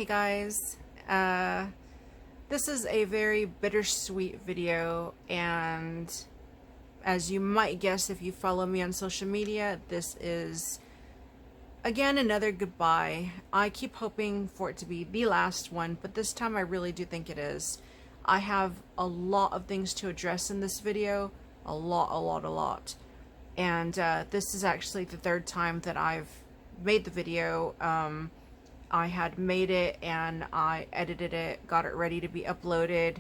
Hey guys, uh, this is a very bittersweet video, and as you might guess if you follow me on social media, this is again another goodbye. I keep hoping for it to be the last one, but this time I really do think it is. I have a lot of things to address in this video, a lot. And this is actually the third time that I've made the video. I had made it and I edited it, got it ready to be uploaded,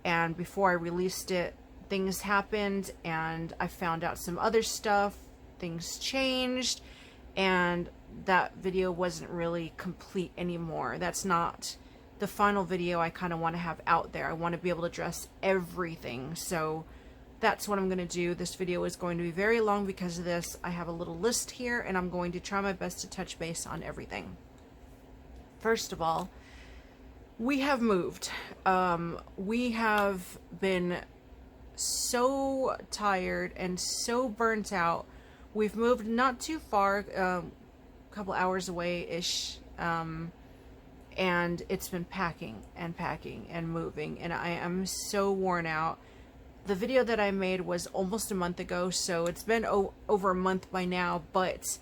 and before I released it, things happened and I found out some other stuff, things changed, and that video wasn't really complete anymore. That's not the final video I kind of want to have out there. I want to be able to address everything, so that's what I'm going to do. This video is going to be very long because of this. I have a little list here and I'm going to try my best to touch base on everything. First of all, we have moved. We have been so tired and so burnt out. We've moved not too far, a couple hours away-ish, and it's been packing and moving, and I am so worn out. The video that I made was almost a month ago, so it's been over a month by now, but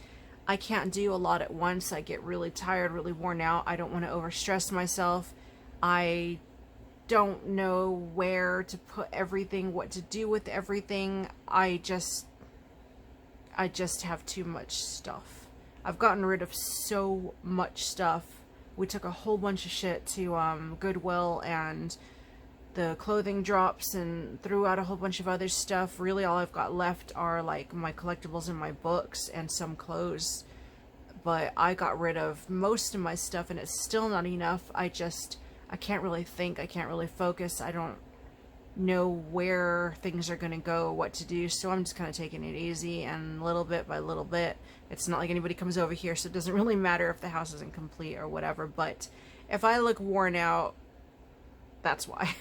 I can't do a lot at once. I get really tired, really worn out. I don't want to overstress myself. I don't know where to put everything, what to do with everything. I just have too much stuff. I've gotten rid of so much stuff. We took a whole bunch of shit to Goodwill and the clothing drops and threw out a whole bunch of other stuff. Really all I've got left are like my collectibles and my books and some clothes, but I got rid of most of my stuff and it's still not enough. I can't really think, I can't really focus, I don't know where things are gonna go, what to do, so I'm just kind of taking it easy and little bit by little bit. It's not like anybody comes over here, so it doesn't really matter if the house isn't complete or whatever, but if I look worn out, that's why.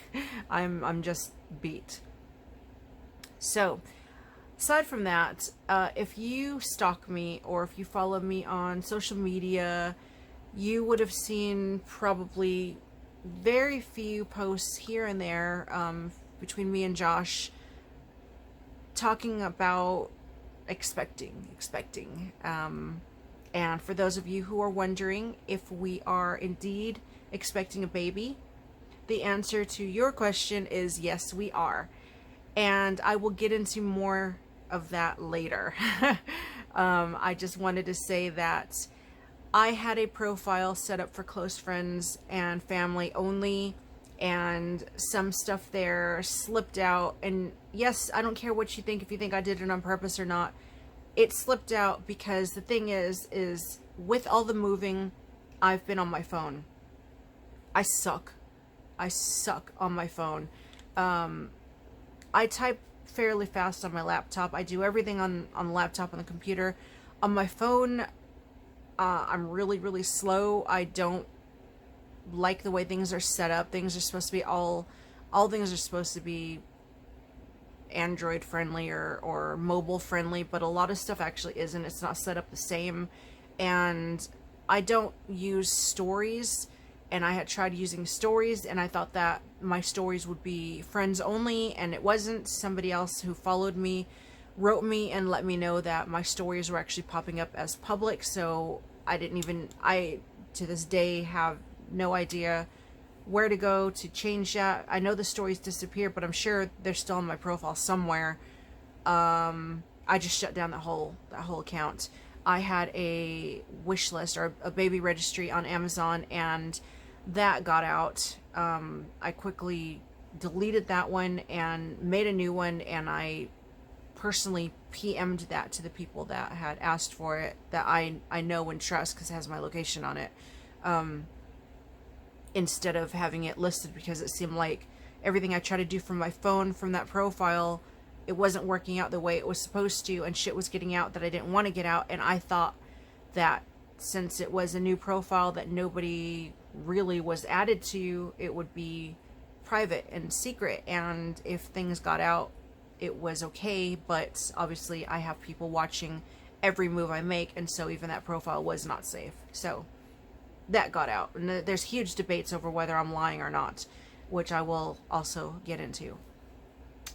I'm just beat. So, aside from that, if you stalk me or if you follow me on social media, you would have seen probably very few posts here and there between me and Josh talking about expecting. And for those of you who are wondering if we are indeed expecting a baby, the answer to your question is yes, we are. And I will get into more of that later. I just wanted to say that I had a profile set up for close friends and family only, and some stuff there slipped out. And yes, I don't care what you think, if you think I did it on purpose or not. It slipped out because the thing is with all the moving, I've been on my phone. I suck on my phone. I type fairly fast on my laptop. I do everything on the laptop, on the computer. On my phone, I'm really slow. I don't like the way things are set up. Things are supposed to be all things are supposed to be Android friendly or mobile friendly, but a lot of stuff actually isn't. It's not set up the same. And I don't use stories. And I had tried using stories and I thought that my stories would be friends only, and it wasn't. Somebody else who followed me wrote me and let me know that my stories were actually popping up as public, so I to this day have no idea where to go to change that. I know the stories disappeared, but I'm sure they're still on my profile somewhere. I just shut down that whole account. I had a wish list or a baby registry on Amazon, and that got out. I quickly deleted that one and made a new one, and I personally PM'd that to the people that had asked for it, that I know and trust because it has my location on it, instead of having it listed, because it seemed like everything I tried to do from my phone, from that profile, it wasn't working out the way it was supposed to, and shit was getting out that I didn't want to get out. And I thought that since it was a new profile that nobody really was added to, it would be private and secret, and if things got out, it was okay. But obviously I have people watching every move I make, and so even that profile was not safe. So that got out. And there's huge debates over whether I'm lying or not, which I will also get into.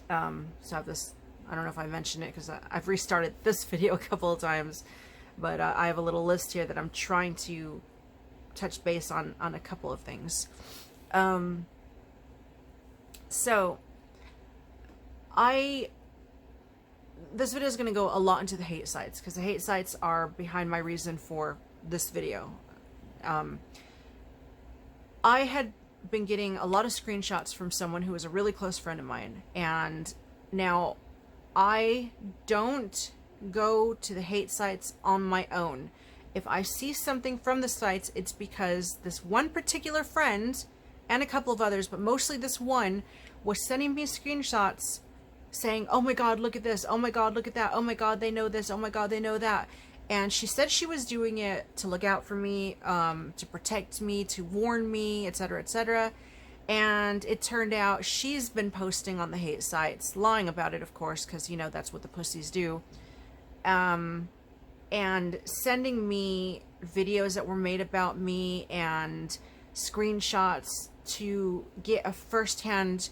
So I have this, I don't know if I mentioned it because I've restarted this video a couple of times, but I have a little list here that I'm trying to touch base on a couple of things. So this video is going to go a lot into the hate sites, because the hate sites are behind my reason for this video. I had been getting a lot of screenshots from someone who was a really close friend of mine, and now I don't go to the hate sites on my own. If I see something from the sites, it's because this one particular friend, and a couple of others, but mostly this one, was sending me screenshots saying, oh my god, look at this, oh my god, look at that, oh my god, they know this, oh my god, they know that. And she said she was doing it to look out for me, to protect me, to warn me, etc., etc. And it turned out she's been posting on the hate sites, lying about it, of course, because, you know, that's what the pussies do. And sending me videos that were made about me and screenshots to get a first-hand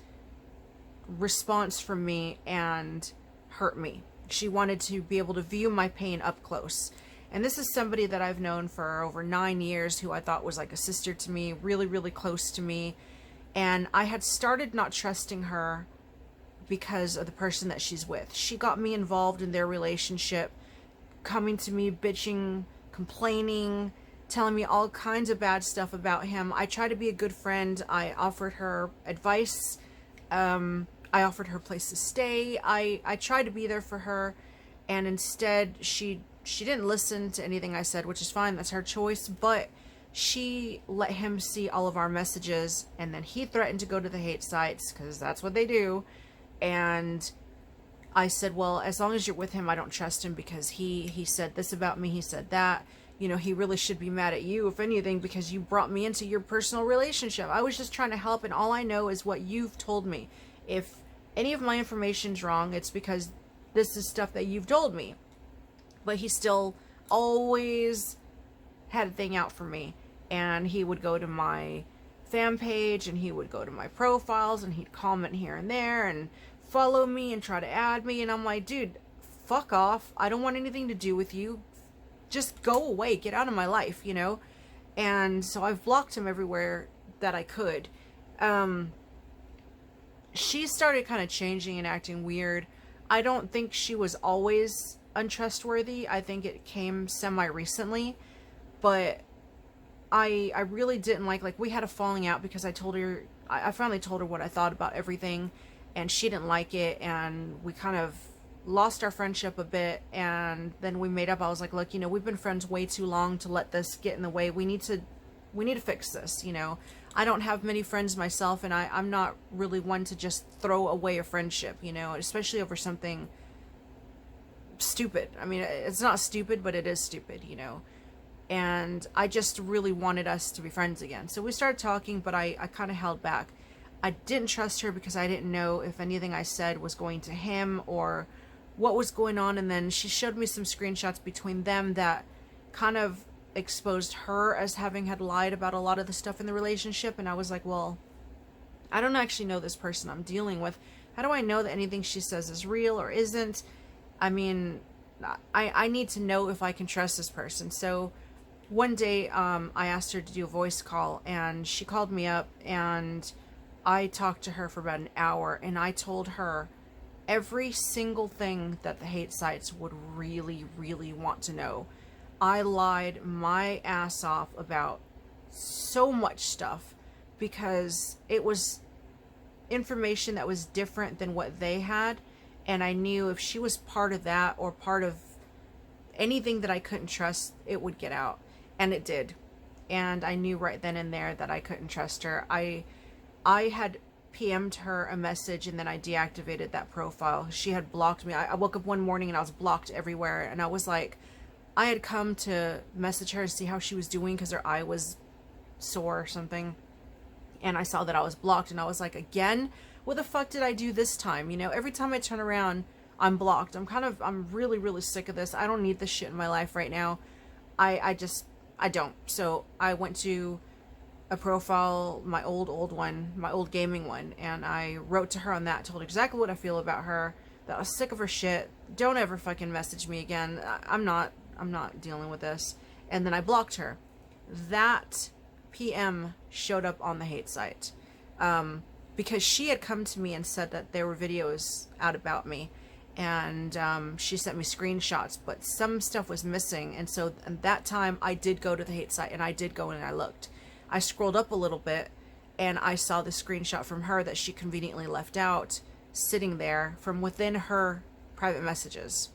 response from me and hurt me. She wanted to be able to view my pain up close. And this is somebody that I've known for over 9 years, who I thought was like a sister to me, really, really close to me. And I had started not trusting her because of the person that she's with. She got me involved in their relationship, coming to me, bitching, complaining, telling me all kinds of bad stuff about him. I tried to be a good friend. I offered her advice. I offered her a place to stay. I tried to be there for her, and instead she didn't listen to anything I said, which is fine. That's her choice. But she let him see all of our messages, and then he threatened to go to the hate sites, because that's what they do. And I said, well, as long as you're with him, I don't trust him, because he said this about me, he said that. You know, he really should be mad at you, if anything, because you brought me into your personal relationship. I was just trying to help, and all I know is what you've told me. If any of my information's wrong, it's because this is stuff that you've told me. But he still always had a thing out for me. And he would go to my fan page, and he would go to my profiles, and he'd comment here and there, and follow me, and try to add me. And I'm like, dude, fuck off. I don't want anything to do with you. Just go away, get out of my life, you know? And so I've blocked him everywhere that I could. She started kind of changing and acting weird. I don't think she was always untrustworthy. I think it came semi-recently. But I really didn't like we had a falling out because I told her, I finally told her what I thought about everything, and she didn't like it, and we kind of lost our friendship a bit. And then we made up. I was like, look, you know, we've been friends way too long to let this get in the way. We need to fix this, you know. I don't have many friends myself, and I'm not really one to just throw away a friendship, you know, especially over something stupid. I mean, it's not stupid, but it is stupid, you know. And I just really wanted us to be friends again. So we started talking, but I kind of held back. I didn't trust her because I didn't know if anything I said was going to him or what was going on. And then she showed me some screenshots between them that kind of exposed her as having had lied about a lot of the stuff in the relationship. And I was like, well, I don't actually know this person I'm dealing with. How do I know that anything she says is real or isn't? I mean, I need to know if I can trust this person. So one day, I asked her to do a voice call, and she called me up, and I talked to her for about an hour, and I told her every single thing that the hate sites would really, really want to know. I lied my ass off about so much stuff because it was information that was different than what they had, and I knew if she was part of that or part of anything that I couldn't trust, it would get out. And it did. And I knew right then and there that I couldn't trust her. I had PM'd her a message, and then I deactivated that profile. She had blocked me. I woke up one morning and I was blocked everywhere, and I was like, I had come to message her to see how she was doing because her eye was sore or something, and I saw that I was blocked, and I was like, again? What the fuck did I do this time? You know, every time I turn around, I'm blocked. I'm really, really sick of this. I don't need this shit in my life right now. I just I don't. So I went to a profile, my old one, my old gaming one, and I wrote to her on that, told her exactly what I feel about her, that I was sick of her shit. Don't ever fucking message me again. I'm not dealing with this. And then I blocked her. That PM showed up on the hate site. Because she had come to me and said that there were videos out about me, and she sent me screenshots, but some stuff was missing. And so at that time I did go to the hate site, and I did go in and I looked. I scrolled up a little bit and I saw the screenshot from her that she conveniently left out, sitting there from within her private messages.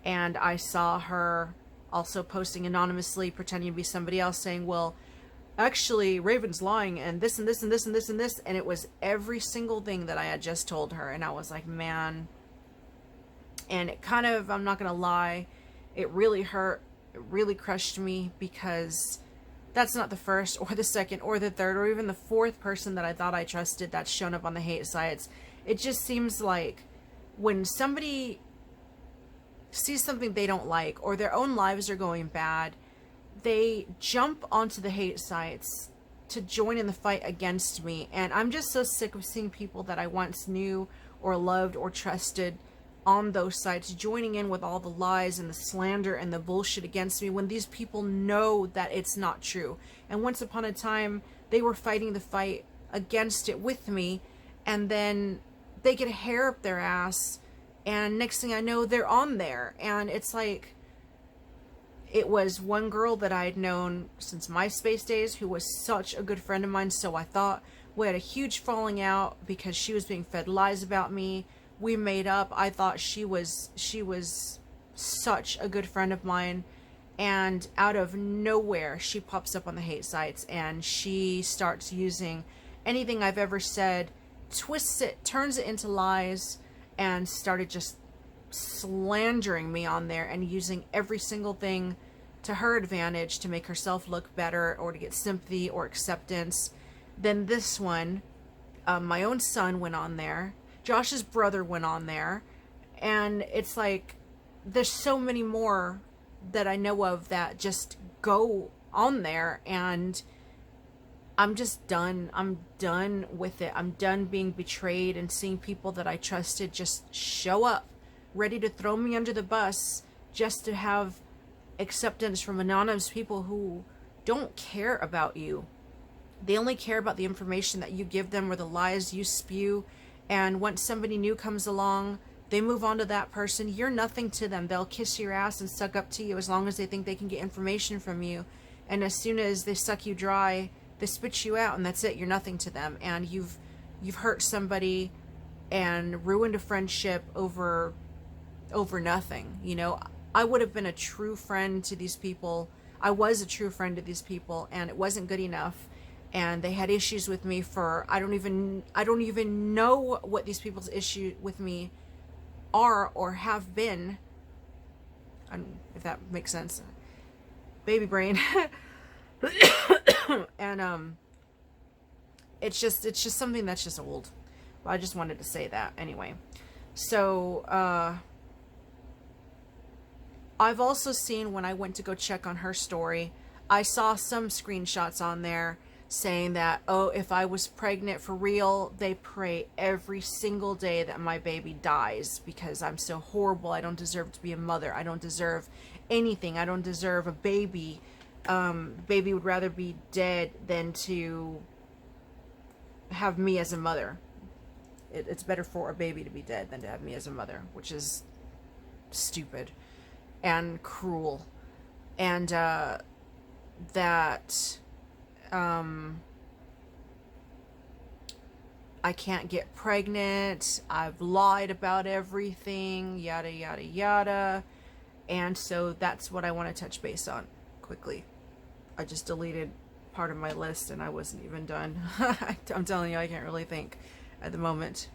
And I saw her also posting anonymously, pretending to be somebody else, saying, well, actually Raven's lying, and this and this and this and this and this. And it was every single thing that I had just told her. And I was like, man. And it kind of, I'm not gonna lie, it really hurt. It really crushed me, because that's not the first or the second or the third or even the fourth person that I thought I trusted that's shown up on the hate sites. It just seems like when somebody sees something they don't like, or their own lives are going bad, they jump onto the hate sites to join in the fight against me. And I'm just so sick of seeing people that I once knew or loved or trusted on those sites joining in with all the lies and the slander and the bullshit against me, when these people know that it's not true. And once upon a time they were fighting the fight against it with me, and then they get a hair up their ass, and next thing I know they're on there. And it's like, it was one girl that I had known since MySpace days, who was such a good friend of mine, so I thought. We had a huge falling out because she was being fed lies about me. We made up. I thought she was such a good friend of mine, and out of nowhere she pops up on the hate sites, and she starts using anything I've ever said, twists it, turns it into lies, and started just slandering me on there and using every single thing to her advantage to make herself look better or to get sympathy or acceptance. Then this one, my own son went on there. Josh's brother went on there. And it's like, there's so many more that I know of that just go on there, and I'm just done. I'm done with it. I'm done being betrayed and seeing people that I trusted just show up ready to throw me under the bus just to have acceptance from anonymous people who don't care about you. They only care about the information that you give them or the lies you spew. And once somebody new comes along, they move on to that person. You're nothing to them. They'll kiss your ass and suck up to you as long as they think they can get information from you. And as soon as they suck you dry, they spit you out, and that's it. You're nothing to them. And you've hurt somebody and ruined a friendship over nothing. You know, I would have been a true friend to these people. I was a true friend to these people, and it wasn't good enough. And they had issues with me for, I don't even know what these people's issues with me are or have been. If that makes sense. Baby brain. And it's just something that's just old. I just wanted to say that anyway. So I've also seen, when I went to go check on her story, I saw some screenshots on there saying that, oh, if I was pregnant for real, they pray every single day that my baby dies because I'm so horrible. I don't deserve to be a mother. I don't deserve anything. I don't deserve a baby. Baby would rather be dead than to have me as a mother. It's better for a baby to be dead than to have me as a mother, which is stupid and cruel. And that I can't get pregnant, I've lied about everything, yada yada yada. And so that's what I want to touch base on quickly. I just deleted part of my list and I wasn't even done. I'm telling you, I can't really think at the moment.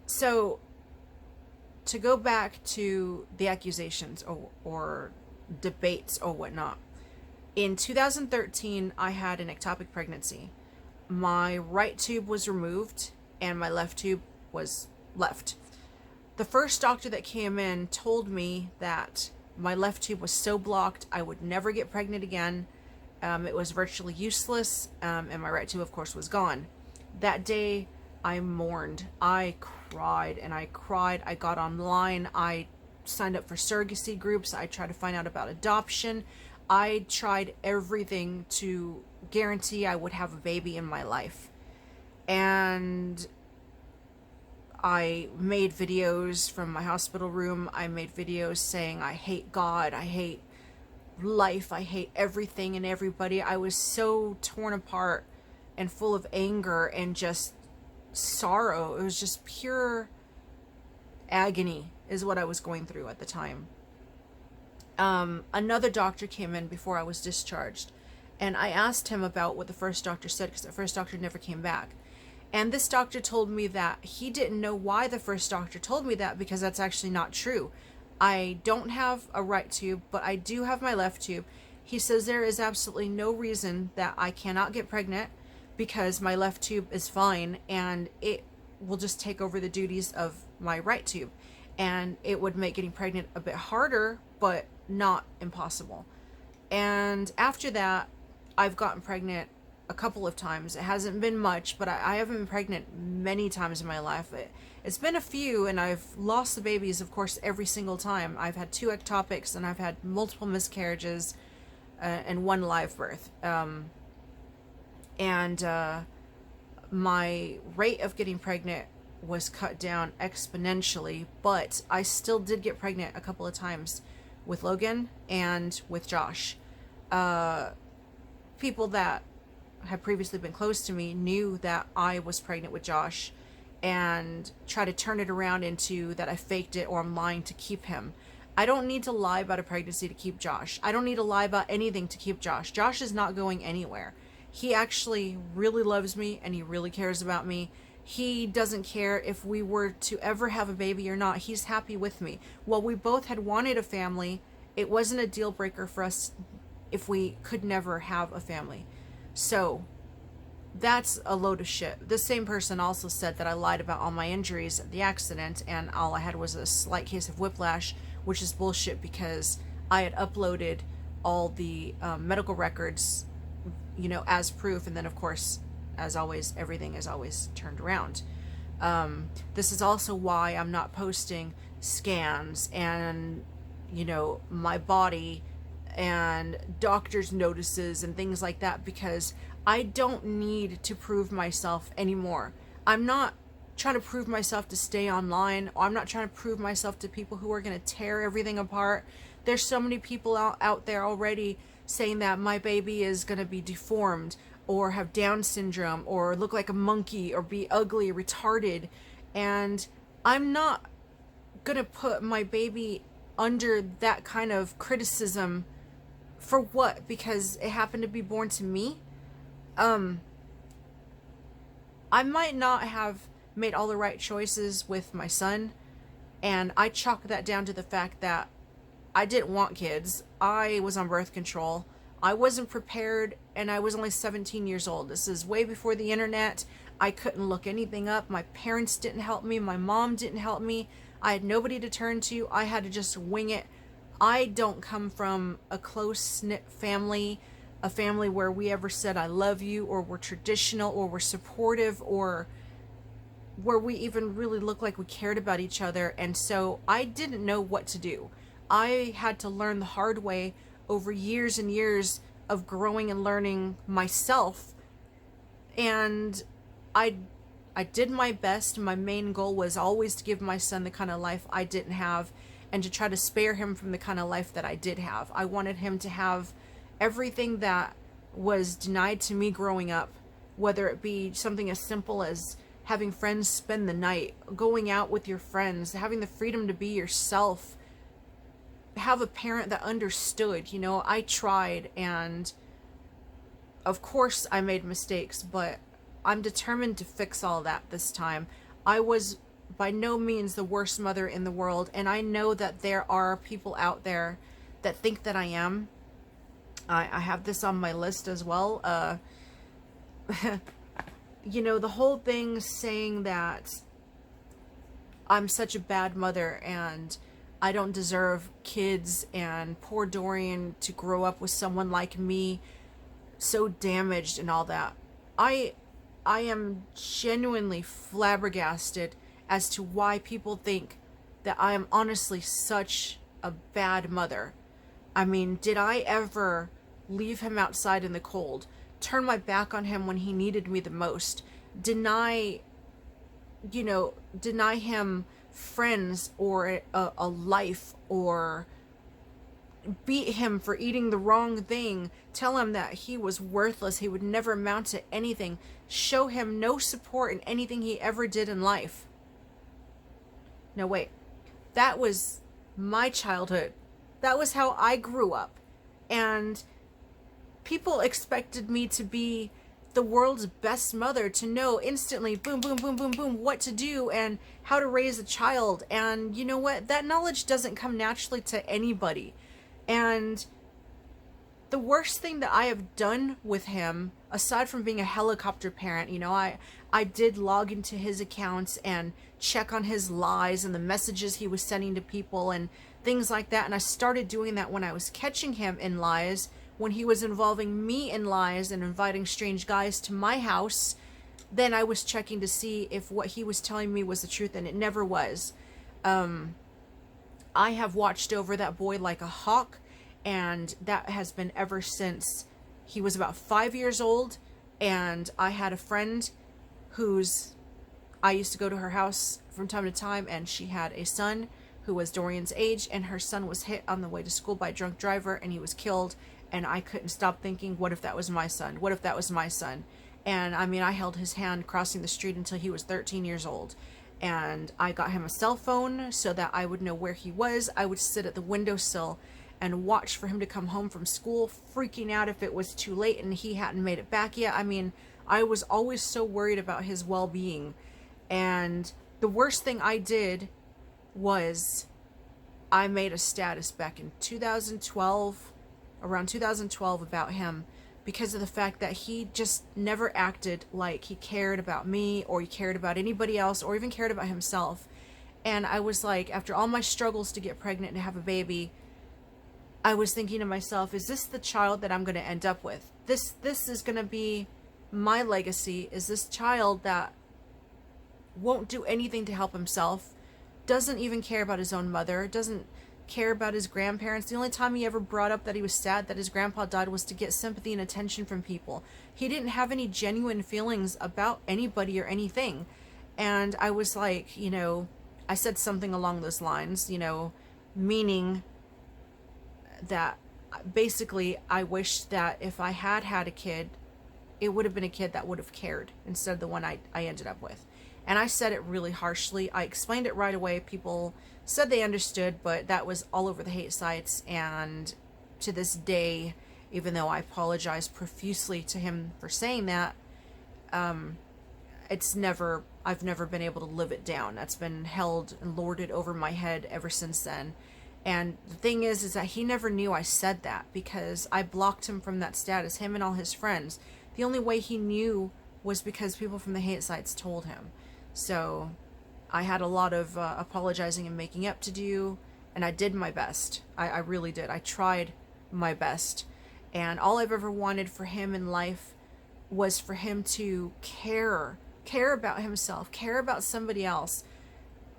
So to go back to the accusations or debates or whatnot, in 2013 I had an ectopic pregnancy. My right tube was removed and my left tube was left. The first doctor that came in told me that My left tube was so blocked, I would never get pregnant again. It was virtually useless, and my right tube, of course, was gone. That day, I mourned. I cried and I cried. I got online. I signed up for surrogacy groups. I tried to find out about adoption. I tried everything to guarantee I would have a baby in my life. And I made videos from my hospital room. I made videos saying I hate God, I hate life, I hate everything and everybody. I was so torn apart and full of anger and just sorrow. It was just pure agony is what I was going through at the time. Another doctor came in before I was discharged, and I asked him about what the first doctor said, because the first doctor never came back. And this doctor told me that he didn't know why the first doctor told me that, because that's actually not true. I don't have a right tube, but I do have my left tube. He says there is absolutely no reason that I cannot get pregnant, because my left tube is fine and it will just take over the duties of my right tube. And it would make getting pregnant a bit harder, but not impossible. And after that, I've gotten pregnant a couple of times. It hasn't been much, but I haven't been pregnant many times in my life. It's been a few, and I've lost the babies, of course, every single time. I've had 2 ectopics, and I've had multiple miscarriages, and 1 live birth. My rate of getting pregnant was cut down exponentially, but I still did get pregnant a couple of times with Logan and with Josh. People that had previously been close to me knew that I was pregnant with Josh, and try to turn it around into that I faked it or I'm lying to keep him. I don't need to lie about a pregnancy to keep Josh. I don't need to lie about anything to keep Josh. Josh is not going anywhere. He actually really loves me, and he really cares about me. He doesn't care if we were to ever have a baby or not. He's happy with me. While we both had wanted a family, it wasn't a deal breaker for us if we could never have a family. So that's a load of shit. This same person also said that I lied about all my injuries at the accident, and all I had was a slight case of whiplash, which is bullshit, because I had uploaded all the medical records, as proof. And then, of course, as always, everything is always turned around. This is also why I'm not posting scans and, my body and doctor's notices and things like that, because I don't need to prove myself anymore. I'm not trying to prove myself to stay online, or I'm not trying to prove myself to people who are going to tear everything apart. There's so many people out there already saying that my baby is going to be deformed, or have Down syndrome, or look like a monkey, or be ugly, retarded. And I'm not going to put my baby under that kind of criticism. For what? Because it happened to be born to me? I might not have made all the right choices with my son, and I chalk that down to the fact that I didn't want kids. I was on birth control. I wasn't prepared, and I was only 17 years old. This is way before the internet. I couldn't look anything up. My parents didn't help me. My mom didn't help me. I had nobody to turn to. I had to just wing it. I don't come from a close-knit family, a family where we ever said I love you, or we're traditional, or we're supportive, or where we even really looked like we cared about each other. And so I didn't know what to do. I had to learn the hard way over years and years of growing and learning myself. And I did my best. My main goal was always to give my son the kind of life I didn't have, and to try to spare him from the kind of life that I did have. I wanted him to have everything that was denied to me growing up, whether it be something as simple as having friends spend the night, going out with your friends, having the freedom to be yourself, have a parent that understood. I tried, and of course I made mistakes, but I'm determined to fix all that this time. I was by no means the worst mother in the world, and I know that there are people out there that think that I am. I have this on my list as well. The whole thing saying that I'm such a bad mother, and I don't deserve kids and poor Dorian to grow up with someone like me, so damaged and all that. I I am genuinely flabbergasted as to why people think that I am honestly such a bad mother. I mean, did I ever leave him outside in the cold, turn my back on him when he needed me the most, deny, deny him friends or a life, or beat him for eating the wrong thing, tell him that he was worthless, he would never amount to anything, show him no support in anything he ever did in life? No, wait. That was my childhood. That was how I grew up. And people expected me to be the world's best mother, to know instantly, boom, boom, boom, boom, boom, what to do and how to raise a child. And you know what? That knowledge doesn't come naturally to anybody. And the worst thing that I have done with him, aside from being a helicopter parent, I did log into his accounts and check on his lies and the messages he was sending to people and things like that. And I started doing that when I was catching him in lies, when he was involving me in lies and inviting strange guys to my house. Then I was checking to see if what he was telling me was the truth, and it never was. I have watched over that boy like a hawk, and that has been ever since he was about 5 years old. And I had a friend I used to go to her house from time to time, and she had a son who was Dorian's age, and her son was hit on the way to school by a drunk driver, and he was killed. And I couldn't stop thinking, what if that was my son? What if that was my son? And I mean, I held his hand crossing the street until he was 13 years old. And I got him a cell phone so that I would know where he was. I would sit at the windowsill and watch for him to come home from school, freaking out if it was too late and he hadn't made it back yet. I mean, I was always so worried about his well-being. And the worst thing I did was I made a status back in 2012, around 2012, about him, because of the fact that he just never acted like he cared about me or he cared about anybody else or even cared about himself. And I was like, after all my struggles to get pregnant and have a baby, I was thinking to myself, is this the child that I'm going to end up with? This is going to be my legacy. Is this child that won't do anything to help himself, doesn't even care about his own mother, doesn't care about his grandparents? The only time he ever brought up that he was sad that his grandpa died was to get sympathy and attention from people. He didn't have any genuine feelings about anybody or anything. And I was like, I said something along those lines, meaning that basically I wish that if I had had a kid, it would have been a kid that would have cared instead of the one I ended up with. And I said it really harshly. I explained it right away. People said they understood, but that was all over the hate sites. And to this day, even though I apologize profusely to him for saying that, I've never been able to live it down. That's been held and lorded over my head ever since then. And the thing is that he never knew I said that, because I blocked him from that status, him and all his friends. The only way he knew was because people from the hate sites told him. So I had a lot of apologizing and making up to do, and I did my best. I really did. I tried my best. And all I've ever wanted for him in life was for him to care about himself, care about somebody else,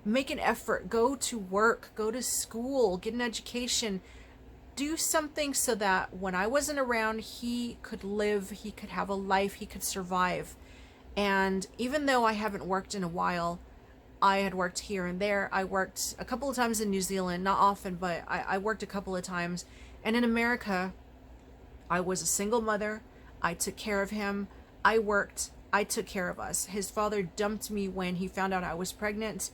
make an effort, go to work, go to school, get an education, do something so that when I wasn't around, he could live, he could have a life, he could survive. And even though I haven't worked in a while, I had worked here and there. I worked a couple of times in New Zealand, not often, but I worked a couple of times. And in America, I was a single mother. I took care of him. I worked. I took care of us. His father dumped me when he found out I was pregnant.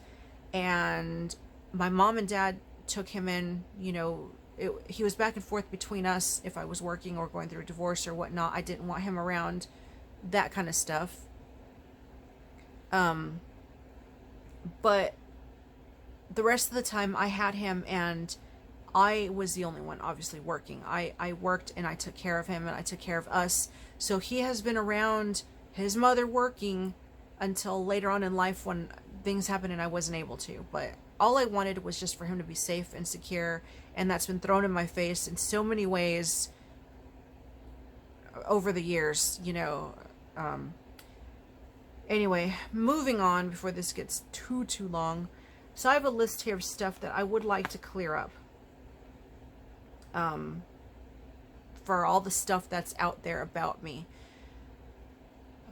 And my mom and dad took him in. He was back and forth between us if I was working or going through a divorce or whatnot. I didn't want him around, that kind of stuff. But the rest of the time I had him, and I was the only one obviously working. I worked and I took care of him and I took care of us. So he has been around his mother working until later on in life when things happened and I wasn't able to. But all I wanted was just for him to be safe and secure, and that's been thrown in my face in so many ways over the years, you know. Anyway, moving on before this gets too long. So I have a list here of stuff that I would like to clear up. For all the stuff that's out there about me.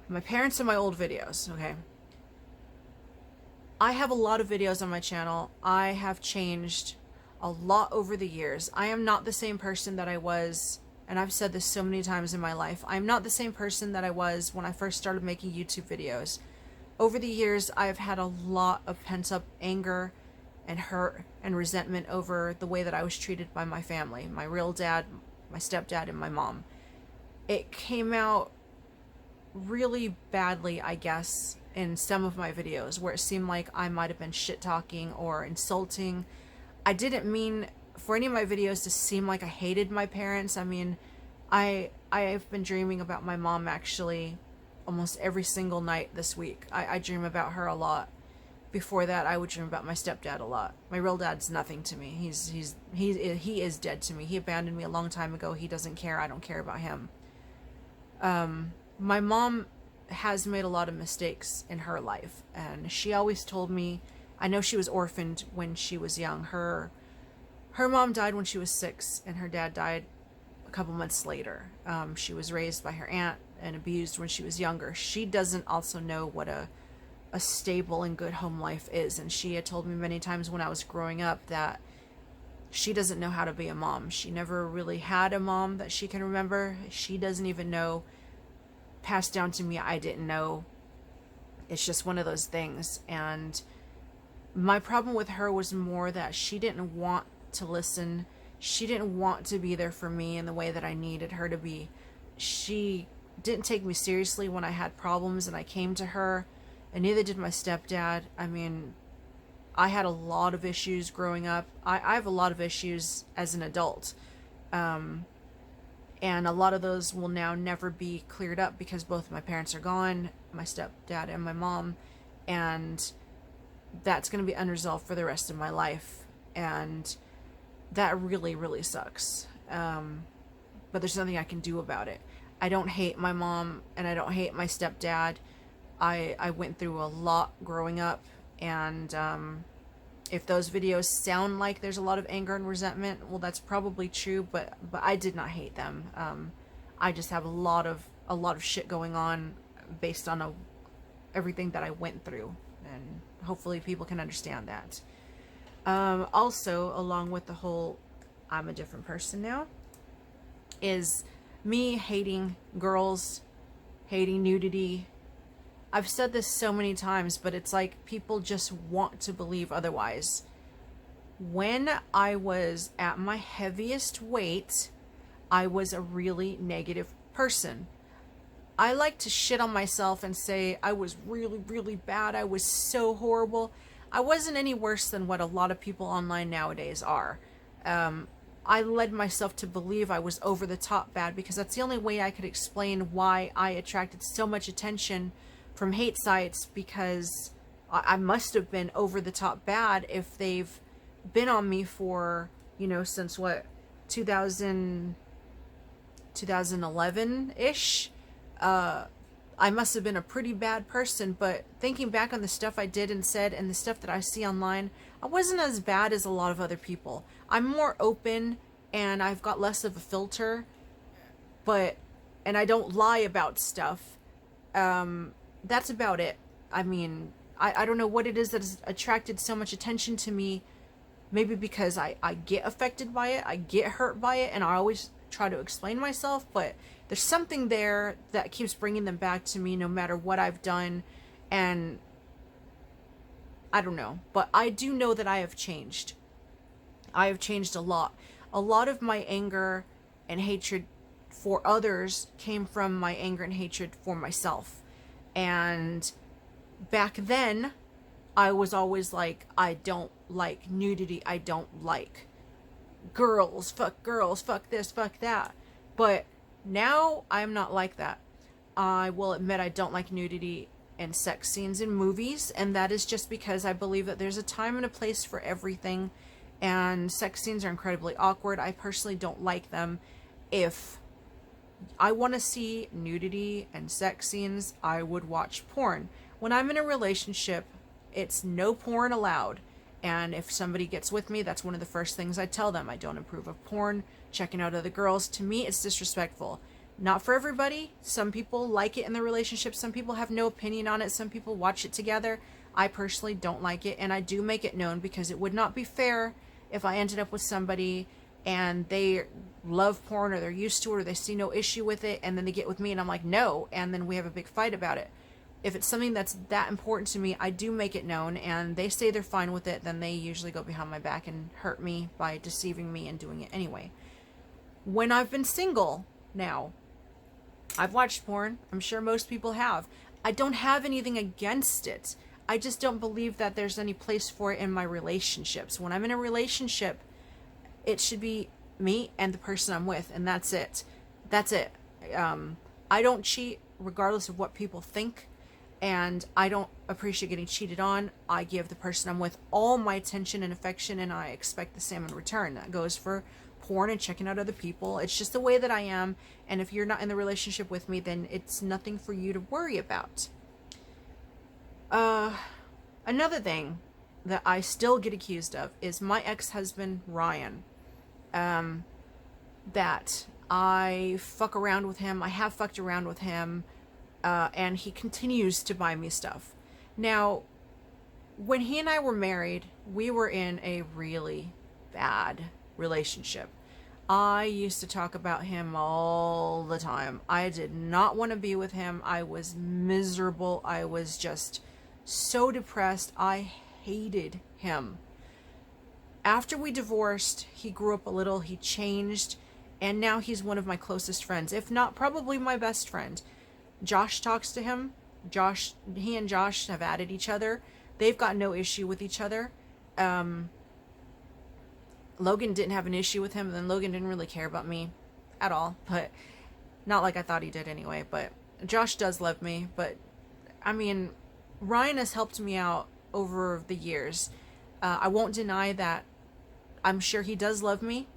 My parents and my old videos, okay? I have a lot of videos on my channel. I have changed a lot over the years. I am not the same person that I was, and I've said this so many times in my life. I'm not the same person that I was when I first started making YouTube videos. Over the years, I've had a lot of pent-up anger and hurt and resentment over the way that I was treated by my family, my real dad, my stepdad, and my mom. It came out really badly, I guess, in some of my videos where it seemed like I might have been shit-talking or insulting. I didn't mean for any of my videos to seem like I hated my parents. I mean, I've been dreaming about my mom actually almost every single night this week. I dream about her a lot. Before that, I would dream about my stepdad a lot. My real dad's nothing to me. He is dead to me. He abandoned me a long time ago. He doesn't care. I don't care about him. My mom has made a lot of mistakes in her life, and she always told me, I know she was orphaned when she was young. Her mom died when she was 6, and her dad died a couple months later. She was raised by her aunt and abused when she was younger. She doesn't also know what a stable and good home life is, and she had told me many times when I was growing up that she doesn't know how to be a mom. She never really had a mom that she can remember. She doesn't even know. Passed down to me, I didn't know. It's just one of those things. And my problem with her was more that she didn't want to listen. She didn't want to be there for me in the way that I needed her to be. She didn't take me seriously when I had problems and I came to her, and neither did my stepdad. I mean, I had a lot of issues growing up. I have a lot of issues as an adult. And a lot of those will now never be cleared up because both of my parents are gone, my stepdad and my mom, and that's going to be unresolved for the rest of my life. And that really, really sucks. But there's nothing I can do about it. I don't hate my mom and I don't hate my stepdad. I went through a lot growing up, and if those videos sound like there's a lot of anger and resentment, well, that's probably true, but I did not hate them. I just have a lot of shit going on based on everything that I went through, and hopefully people can understand that. Also, along with the whole I'm a different person now, is me hating girls, hating nudity. I've said this so many times, but it's like people just want to believe otherwise. When I was at my heaviest weight, I was a really negative person. I like to shit on myself and say I was really, really bad. I was so horrible. I wasn't any worse than what a lot of people online nowadays are. I led myself to believe I was over the top bad because that's the only way I could explain why I attracted so much attention from hate sites, because I must have been over the top bad if they've been on me for, you know, since what, 2011-ish. I must have been a pretty bad person, but thinking back on the stuff I did and said and the stuff that I see online, I wasn't as bad as a lot of other people. I'm more open and I've got less of a filter, and I don't lie about stuff. That's about it. I mean, I don't know what it is that has attracted so much attention to me. Maybe because I get affected by it, I get hurt by it, and I always try to explain myself, but there's something there that keeps bringing them back to me no matter what I've done, and I don't know. But I do know that I have changed. I have changed a lot. A lot of my anger and hatred for others came from my anger and hatred for myself. And back then, I was always like, I don't like nudity. I don't like girls, fuck this, fuck that. But now I'm not like that. I will admit I don't like nudity. and sex scenes in movies, and that is just because I believe that there's a time and a place for everything, and sex scenes are incredibly awkward. I personally don't like them. If I want to see nudity and sex scenes, I would watch porn. When I'm in a relationship, it's no porn allowed. And if somebody gets with me, that's one of the first things I tell them. I don't approve of porn, checking out other girls. To me, it's disrespectful. Not for everybody. Some people like it in the relationship. Some people have no opinion on it. Some people watch it together. I personally don't like it, and I do make it known because it would not be fair if I ended up with somebody and they love porn or they're used to it or they see no issue with it, and then they get with me and I'm like, no, and then we have a big fight about it. If it's something that's that important to me, I do make it known, and they say they're fine with it, then they usually go behind my back and hurt me by deceiving me and doing it anyway. When I've been single now, I've watched porn. I'm sure most people have. I don't have anything against it. I just don't believe that there's any place for it in my relationships. When I'm in a relationship, it should be me and the person I'm with, and that's it. That's it. I don't cheat regardless of what people think, and I don't appreciate getting cheated on. I give the person I'm with all my attention and affection, and I expect the same in return. That goes for porn and checking out other people. It's just the way that I am, and if you're not in the relationship with me, then it's nothing for you to worry about. Another thing that I still get accused of is my ex-husband Ryan. That I fuck around with him. I have fucked around with him, and he continues to buy me stuff. Now, when he and I were married, we were in a really bad relationship. I used to talk about him all the time. I did not want to be with him. I was miserable. I was just so depressed. I hated him. After we divorced, he grew up a little, he changed, and now he's one of my closest friends, if not probably my best friend. Josh talks to him. He and Josh have added each other. They've got no issue with each other. Logan didn't have an issue with him, and then Logan didn't really care about me at all, but not like I thought he did anyway. But Josh does love me, but I mean, Ryan has helped me out over the years. I won't deny that I'm sure he does love me.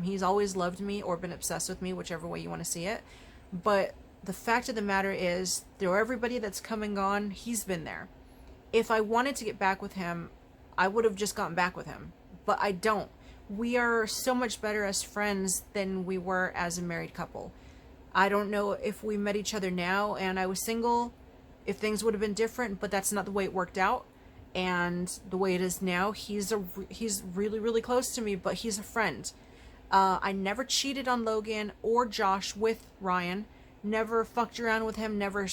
He's always loved me or been obsessed with me, whichever way you want to see it. But the fact of the matter is, through everybody that's come and gone, he's been there. If I wanted to get back with him, I would have just gotten back with him. But I don't. We are so much better as friends than we were as a married couple. I don't know if we met each other now and I was single, if things would have been different, but that's not the way it worked out. And the way it is now, he's really, really close to me, but he's a friend. I never cheated on Logan or Josh with Ryan. Never fucked around with him. Never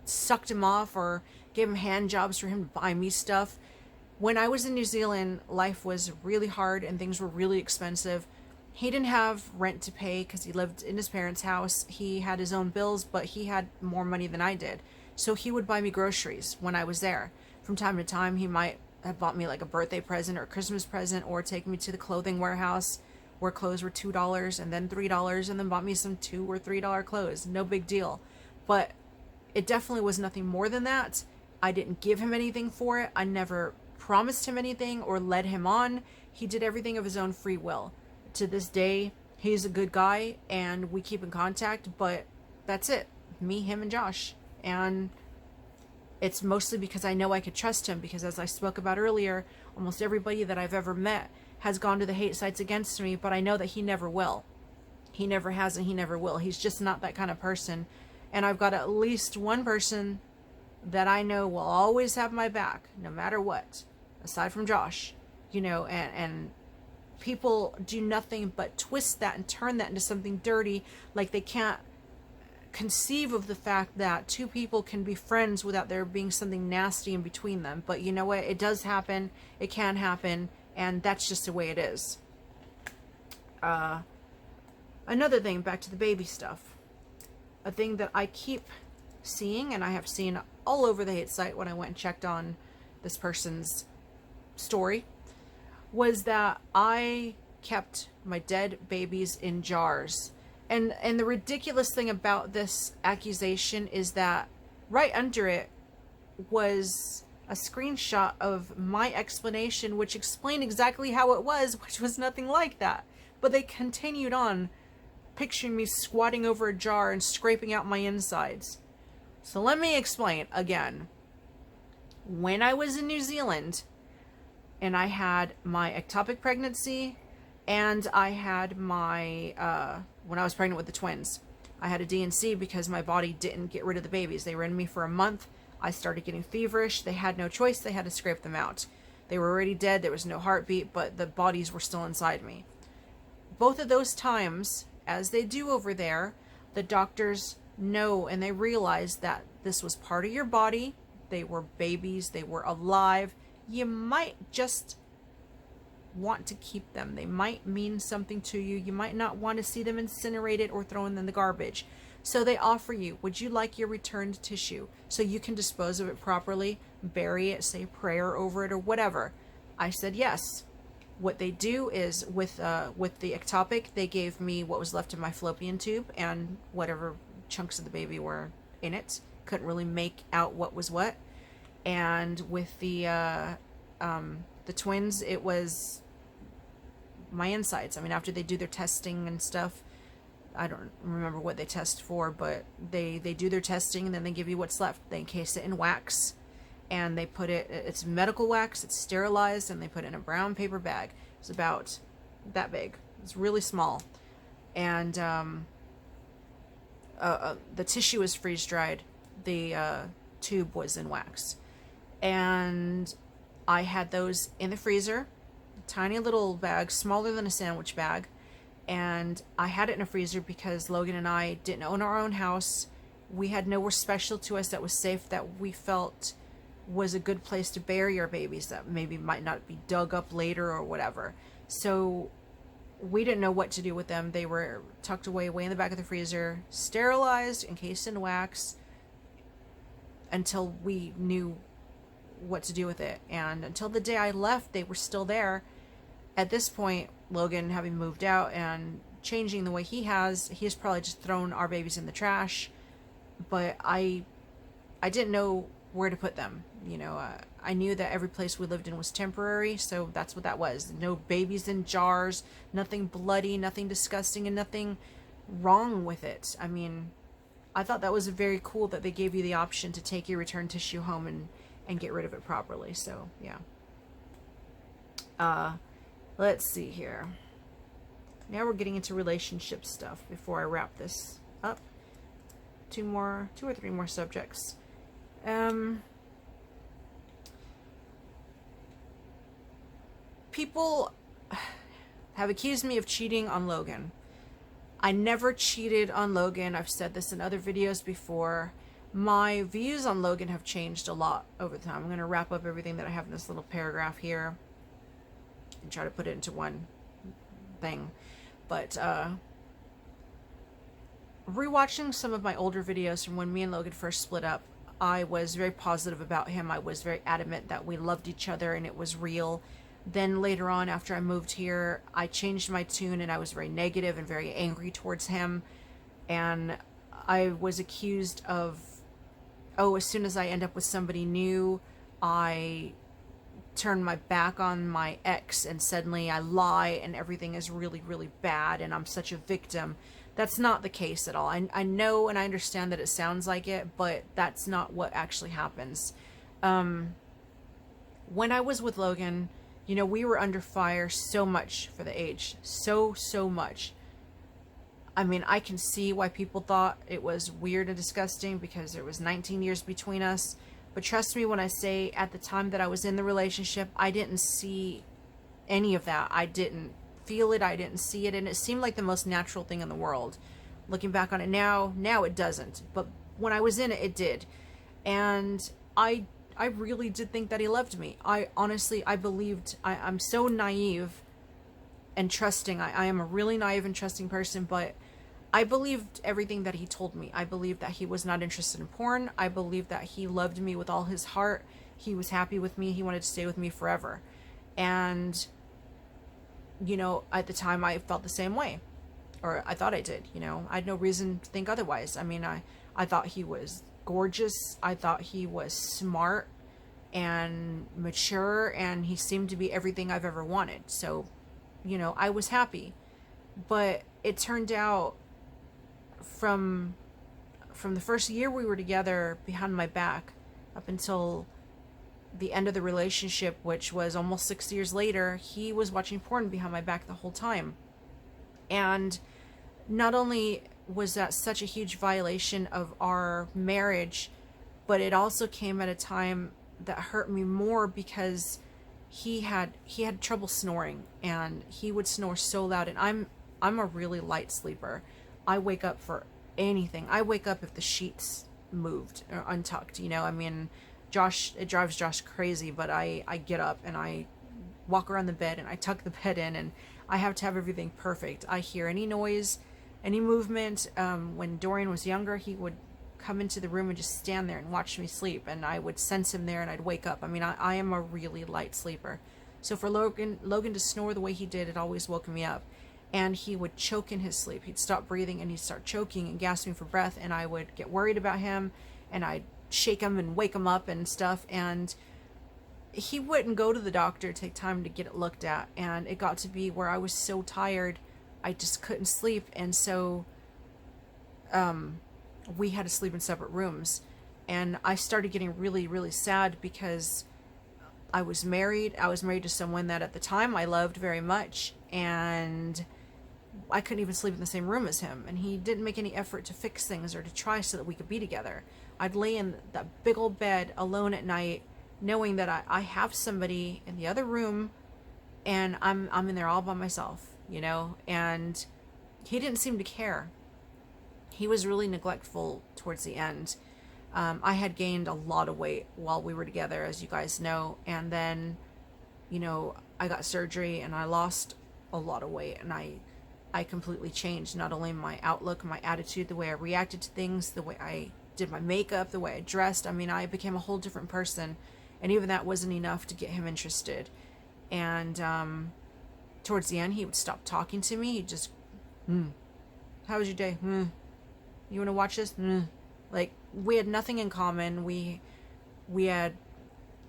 sucked him off or gave him hand jobs for him to buy me stuff. When I was in New Zealand, life was really hard and things were really expensive. He didn't have rent to pay because he lived in his parents' house. He had his own bills, but he had more money than I did. So he would buy me groceries when I was there. From time to time, he might have bought me like a birthday present or a Christmas present, or take me to the clothing warehouse where clothes were $2 and then $3, and then bought me some $2 or $3 clothes. No big deal. But it definitely was nothing more than that. I didn't give him anything for it. I never promised him anything or led him on. He did everything of his own free will. To this day, he's a good guy and we keep in contact, but that's it. Me, him, and Josh. And it's mostly because I know I could trust him, because as I spoke about earlier, almost everybody that I've ever met has gone to the hate sites against me, but I know that he never will. He never has and he never will. He's just not that kind of person. And I've got at least one person that I know will always have my back, no matter what, aside from Josh, you know, and people do nothing but twist that and turn that into something dirty, like they can't conceive of the fact that two people can be friends without there being something nasty in between them. But you know what? It does happen. It can happen. And that's just the way it is. Another thing, back to the baby stuff. A thing that I keep seeing, and I have seen all over the hate site when I went and checked on this person's story, was that I kept my dead babies in jars. And the ridiculous thing about this accusation is that right under it, was a screenshot of my explanation, which explained exactly how it was, which was nothing like that. But they continued on picturing me squatting over a jar and scraping out my insides. So let me explain again. When I was in New Zealand and I had my ectopic pregnancy and I had my, when I was pregnant with the twins, I had a D&C because my body didn't get rid of the babies. They were in me for a month. I started getting feverish. They had no choice. They had to scrape them out. They were already dead. There was no heartbeat, but the bodies were still inside me. Both of those times, as they do over there, the doctors know and they realize that this was part of your body. They were babies. They were alive. You might just want to keep them. They might mean something to you. You might not want to see them incinerated or thrown in the garbage. So they offer you, would you like your returned tissue so you can dispose of it properly, bury it, say a prayer over it or whatever? I said yes. What they do is with the ectopic, they gave me what was left of my fallopian tube and whatever chunks of the baby were in it. Couldn't really make out what was what. And with the twins, it was my insides. I mean, after they do their testing and stuff, I don't remember what they test for, but they do their testing and then they give you what's left. They encase it in wax and they put it, it's medical wax, it's sterilized, and they put it in a brown paper bag. It's about that big. It's really small. And the tissue is freeze dried. The tube was in wax. And I had those in the freezer, tiny little bag, smaller than a sandwich bag. And I had it in a freezer because Logan and I didn't own our own house. We had nowhere special to us that was safe, that we felt was a good place to bury our babies, that maybe might not be dug up later or whatever. So we didn't know what to do with them. They were tucked away way in the back of the freezer, sterilized, encased in wax, until we knew what to do with it. And until the day I left, they were still there. At this point, Logan, having moved out and changing the way he has probably just thrown our babies in the trash. But I didn't know where to put them. You know, I knew that every place we lived in was temporary, so that's what that was. No babies in jars, nothing bloody, nothing disgusting, and nothing wrong with it. I mean, I thought that was very cool that they gave you the option to take your return tissue home and get rid of it properly. So, yeah. Let's see here. Now we're getting into relationship stuff before I wrap this up. Two or three more subjects. People have accused me of cheating on Logan. I never cheated on Logan. I've said this in other videos before. My views on Logan have changed a lot over time. I'm going to wrap up everything that I have in this little paragraph here and try to put it into one thing. But rewatching some of my older videos from when me and Logan first split up, I was very positive about him. I was very adamant that we loved each other and it was real. Then later on, after I moved here, I changed my tune and I was very negative and very angry towards him. And I was accused of, as soon as I end up with somebody new, I turn my back on my ex and suddenly I lie and everything is really, really bad and I'm such a victim. That's not the case at all. I know and I understand that it sounds like it, but that's not what actually happens. When I was with Logan, you know, we were under fire so much for the age. So much. I mean, I can see why people thought it was weird and disgusting because there was 19 years between us. But trust me when I say at the time that I was in the relationship, I didn't see any of that. I didn't feel it. I didn't see it. And it seemed like the most natural thing in the world. Looking back on it now it doesn't. But when I was in it, it did. And I really did think that he loved me. I believed. I'm so naive and trusting. I am a really naive and trusting person, but I believed everything that he told me. I believed that he was not interested in porn. I believed that he loved me with all his heart. He was happy with me. He wanted to stay with me forever. And, you know, at the time I felt the same way. Or I thought I did, you know. I had no reason to think otherwise. I mean, I thought he was gorgeous. I thought he was smart and mature, and he seemed to be everything I've ever wanted. So, I was happy. But it turned out from the first year we were together behind my back up until the end of the relationship, which was almost 6 years later, he was watching porn behind my back the whole time. And not only was that such a huge violation of our marriage, but it also came at a time that hurt me more because he had trouble snoring, and he would snore so loud. And I'm a really light sleeper. I wake up for anything. I wake up if the sheets moved or untucked. I mean, it drives Josh crazy, but I get up and I walk around the bed and I tuck the bed in, and I have to have everything perfect. I hear any noise, any movement. When Dorian was younger, he would come into the room and just stand there and watch me sleep, and I would sense him there and I'd wake up. I mean, I am a really light sleeper. So for Logan to snore the way he did, it always woke me up. And he would choke in his sleep. He'd stop breathing and he'd start choking and gasping for breath, and I would get worried about him, and I'd shake him and wake him up and stuff. And he wouldn't go to the doctor, take time to get it looked at, and it got to be where I was so tired I just couldn't sleep. And so we had to sleep in separate rooms, and I started getting really, really sad because I was married to someone that at the time I loved very much, and I couldn't even sleep in the same room as him, and he didn't make any effort to fix things or to try so that we could be together. I'd lay in that big old bed alone at night, knowing that I have somebody in the other room, and I'm in there all by myself, and he didn't seem to care. He was really neglectful towards the end. I had gained a lot of weight while we were together, as you guys know, and then, I got surgery and I lost a lot of weight, and I completely changed, not only my outlook, my attitude, the way I reacted to things, the way I did my makeup, the way I dressed. I mean, I became a whole different person, and even that wasn't enough to get him interested. And towards the end, he would stop talking to me. He'd just, how was your day? You want to watch this? Like, we had nothing in common. We had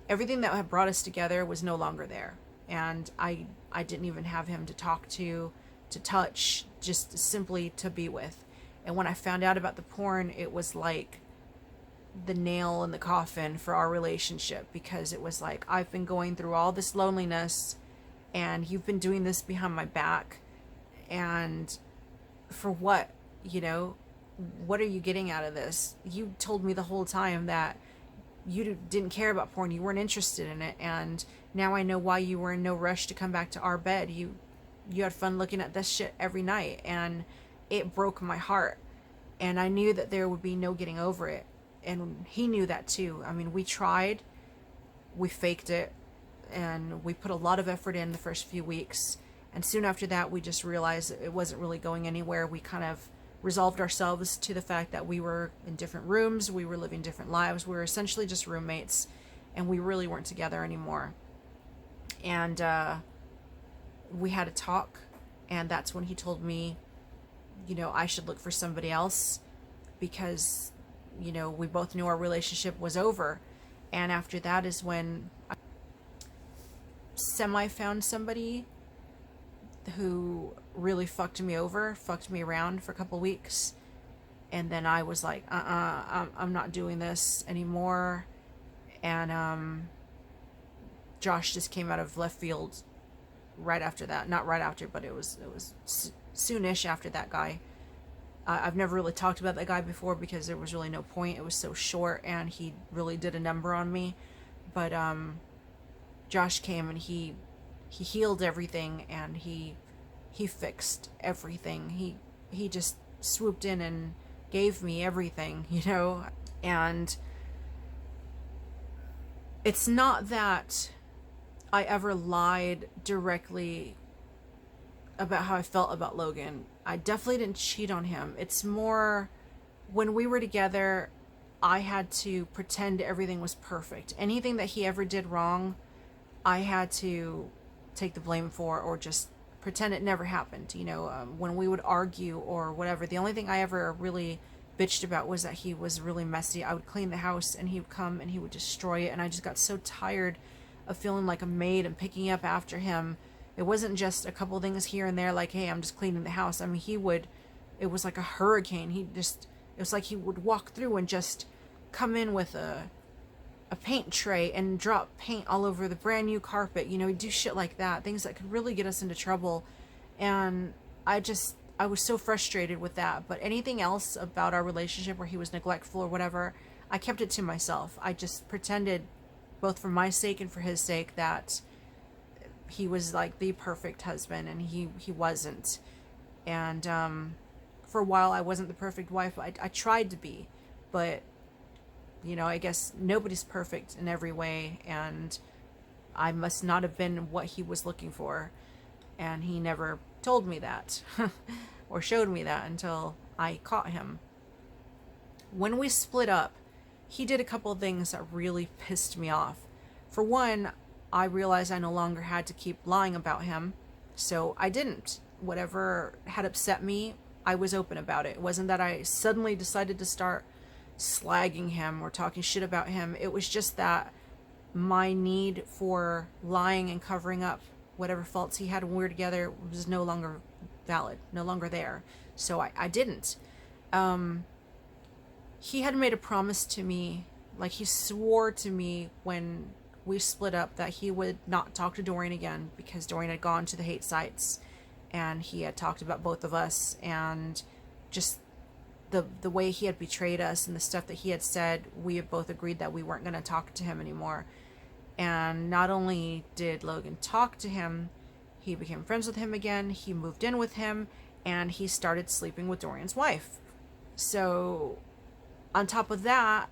everything that had brought us together was no longer there, and I didn't even have him to talk to touch, just simply to be with. And when I found out about the porn, it was like the nail in the coffin for our relationship, because it was like, I've been going through all this loneliness, and you've been doing this behind my back, and for what? What are you getting out of this? You told me the whole time that you didn't care about porn, you weren't interested in it, and now I know why you were in no rush to come back to our bed. You had fun looking at this shit every night, and it broke my heart, and I knew that there would be no getting over it, and he knew that too. I mean, we tried, we faked it, and we put a lot of effort in the first few weeks, and soon after that we just realized that it wasn't really going anywhere. We kind of resolved ourselves to the fact that we were in different rooms, we were living different lives, we were essentially just roommates, and we really weren't together anymore. And we had a talk, and that's when he told me, I should look for somebody else, because, we both knew our relationship was over. And after that is when I found somebody who really fucked me around for a couple weeks. And then I was like, I'm not doing this anymore. And Josh just came out of left field right after that. Not right after, but it was soonish after that guy. I've never really talked about that guy before because there was really no point. It was so short, and he really did a number on me. But Josh came, and he healed everything, and he fixed everything. He just swooped in and gave me everything, and it's not that I ever lied directly about how I felt about Logan. I definitely didn't cheat on him. It's more, when we were together, I had to pretend everything was perfect. Anything that he ever did wrong, I had to take the blame for, or just pretend it never happened. When we would argue or whatever, the only thing I ever really bitched about was that he was really messy. I would clean the house and he would come and he would destroy it, and I just got so tired of feeling like a maid and picking up after him. It wasn't just a couple things here and there, like, hey, I'm just cleaning the house. I mean, it was like a hurricane. It was like he would walk through and just come in with a paint tray and drop paint all over the brand new carpet. You know, he'd do shit like that, things that could really get us into trouble. And I was so frustrated with that. But anything else about our relationship where he was neglectful or whatever, I kept it to myself. I just pretended, both for my sake and for his sake, that he was like the perfect husband, and he wasn't. And for a while I wasn't the perfect wife. I tried to be, but you know, I guess nobody's perfect in every way, and I must not have been what he was looking for. And he never told me that or showed me that until I caught him. When we split up, he did a couple of things that really pissed me off. For one, I realized I no longer had to keep lying about him, so I didn't. Whatever had upset me, I was open about it. It wasn't that I suddenly decided to start slagging him or talking shit about him. It was just that my need for lying and covering up whatever faults he had when we were together was no longer valid, no longer there. So I didn't. He had made a promise to me, like he swore to me when we split up, that he would not talk to Dorian again, because Dorian had gone to the hate sites and he had talked about both of us, and just the way he had betrayed us and the stuff that he had said, we had both agreed that we weren't going to talk to him anymore. And not only did Logan talk to him, he became friends with him again, he moved in with him, and he started sleeping with Dorian's wife. So on top of that,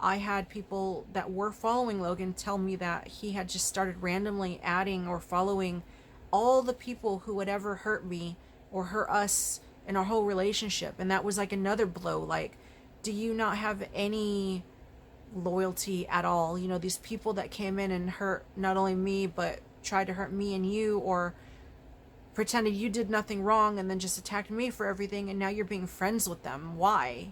I had people that were following Logan tell me that he had just started randomly adding or following all the people who would ever hurt me or hurt us in our whole relationship. And that was like another blow. Like, do you not have any loyalty at all? You know, these people that came in and hurt not only me, but tried to hurt me and you, or pretended you did nothing wrong and then just attacked me for everything, and now you're being friends with them. Why?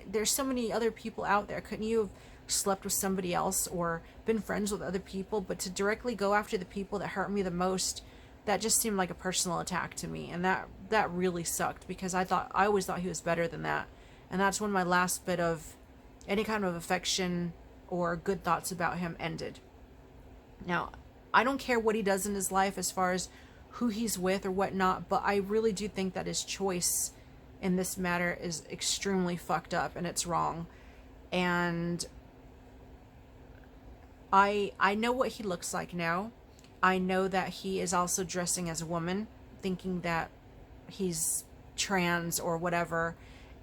There's so many other people out there. Couldn't you have slept with somebody else or been friends with other people? But to directly go after the people that hurt me the most, that just seemed like a personal attack to me. And that really sucked, because I always thought he was better than that. And that's when my last bit of any kind of affection or good thoughts about him ended. Now, I don't care what he does in his life as far as who he's with or whatnot, but I really do think that his choice in this matter is extremely fucked up, and it's wrong. And I know what he looks like now. I know that he is also dressing as a woman, thinking that he's trans or whatever.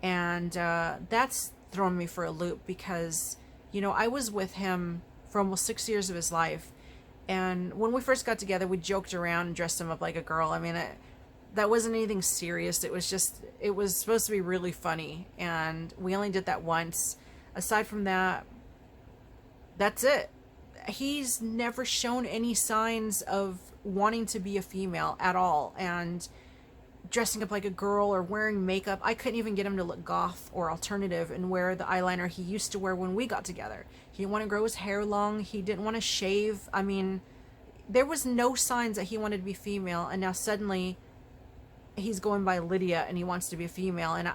And that's thrown me for a loop, because, you know, I was with him for almost 6 years of his life. And when we first got together, we joked around and dressed him up like a girl. I mean, that wasn't anything serious. It was supposed to be really funny. And we only did that once. Aside from that, that's it. He's never shown any signs of wanting to be a female at all. And dressing up like a girl or wearing makeup, I couldn't even get him to look goth or alternative and wear the eyeliner he used to wear when we got together. He didn't want to grow his hair long. He didn't want to shave. I mean, there was no signs that he wanted to be female, and now suddenly he's going by Lydia and he wants to be a female. And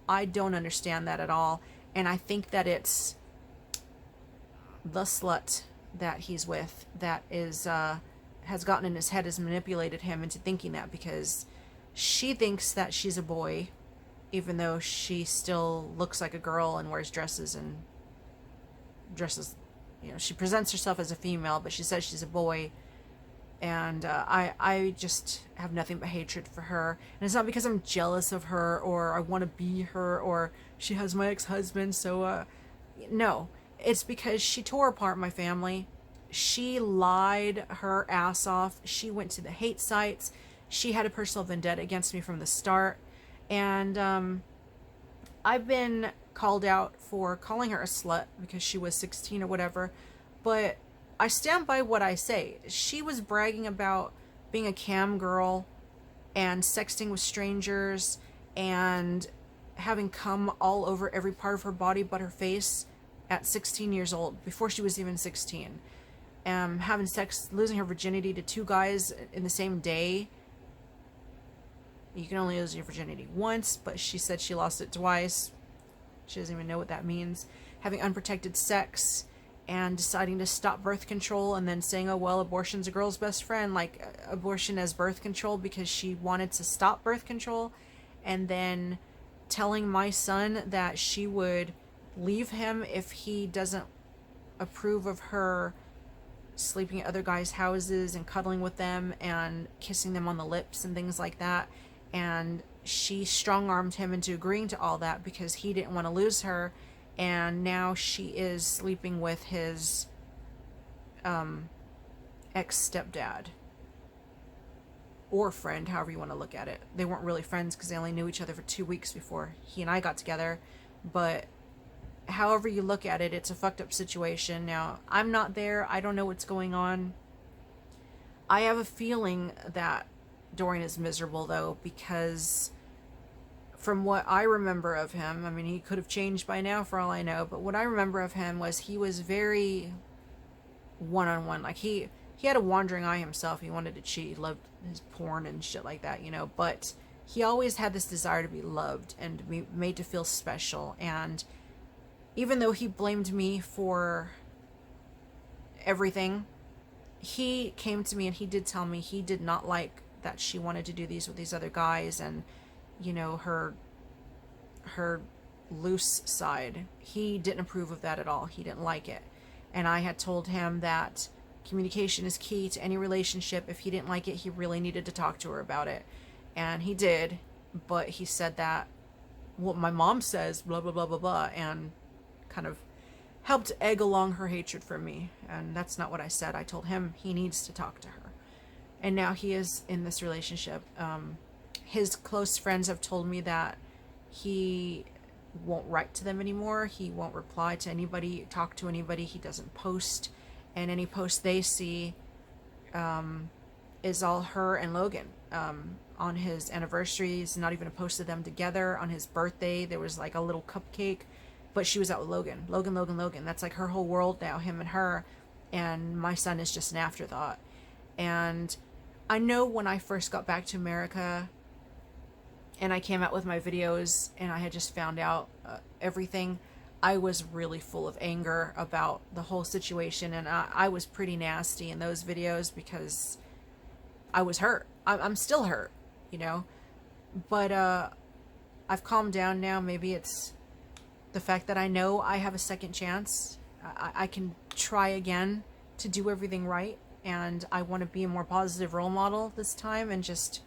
I don't understand that at all. And I think that it's the slut that he's with that is has gotten in his head, has manipulated him into thinking that, because she thinks that she's a boy, even though she still looks like a girl and wears dresses, you know, she presents herself as a female, but she says she's a boy. And I just have nothing but hatred for her. And it's not because I'm jealous of her or I want to be her or she has my ex-husband. So, no, it's because she tore apart my family. She lied her ass off. She went to the hate sites. She had a personal vendetta against me from the start. And I've been called out for calling her a slut because she was 16 or whatever. But I stand by what I say. She was bragging about being a cam girl and sexting with strangers and having cum all over every part of her body but her face at 16 years old, before she was even 16. Having sex, losing her virginity to 2 guys in the same day. You can only lose your virginity once, but she said she lost it twice. She doesn't even know what that means. Having unprotected sex and deciding to stop birth control and then saying, oh, well, abortion's a girl's best friend, like abortion as birth control, because she wanted to stop birth control. And then telling my son that she would leave him if he doesn't approve of her sleeping at other guys' houses and cuddling with them and kissing them on the lips and things like that. And she strong-armed him into agreeing to all that because he didn't want to lose her. And now she is sleeping with his ex-stepdad. Or friend, however you want to look at it. They weren't really friends because they only knew each other for 2 weeks before he and I got together. But however you look at it, it's a fucked up situation. Now, I'm not there. I don't know what's going on. I have a feeling that Dorian is miserable, though, because from what I remember of him, I mean, he could have changed by now for all I know, but what I remember of him was he was very one-on-one. Like, he had a wandering eye himself. He wanted to cheat. He loved his porn and shit like that, you know, but he always had this desire to be loved and to be made to feel special. And even though he blamed me for everything, he came to me and he did tell me he did not like that she wanted to do these with these other guys and, you know, her loose side. He didn't approve of that at all. He didn't like it. And I had told him that communication is key to any relationship. If he didn't like it, he really needed to talk to her about it. And he did, but he said that, well, my mom says blah, blah, blah, blah, blah, and kind of helped egg along her hatred for me. And that's not what I said. I told him he needs to talk to her. And now he is in this relationship. His close friends have told me that he won't write to them anymore. He won't reply to anybody, talk to anybody. He doesn't post. And any post they see is all her and Logan. On his anniversaries, not even a post of them together. On his birthday, there was like a little cupcake, but she was out with Logan. Logan. That's like her whole world now, him and her. And my son is just an afterthought. And I know when I first got back to America and I came out with my videos and I had just found out everything, I was really full of anger about the whole situation. And I was pretty nasty in those videos because I was hurt. I'm still hurt, you know. But I've calmed down now. Maybe it's the fact that I know I have a second chance. I can try again to do everything right. And I want to be a more positive role model this time, and just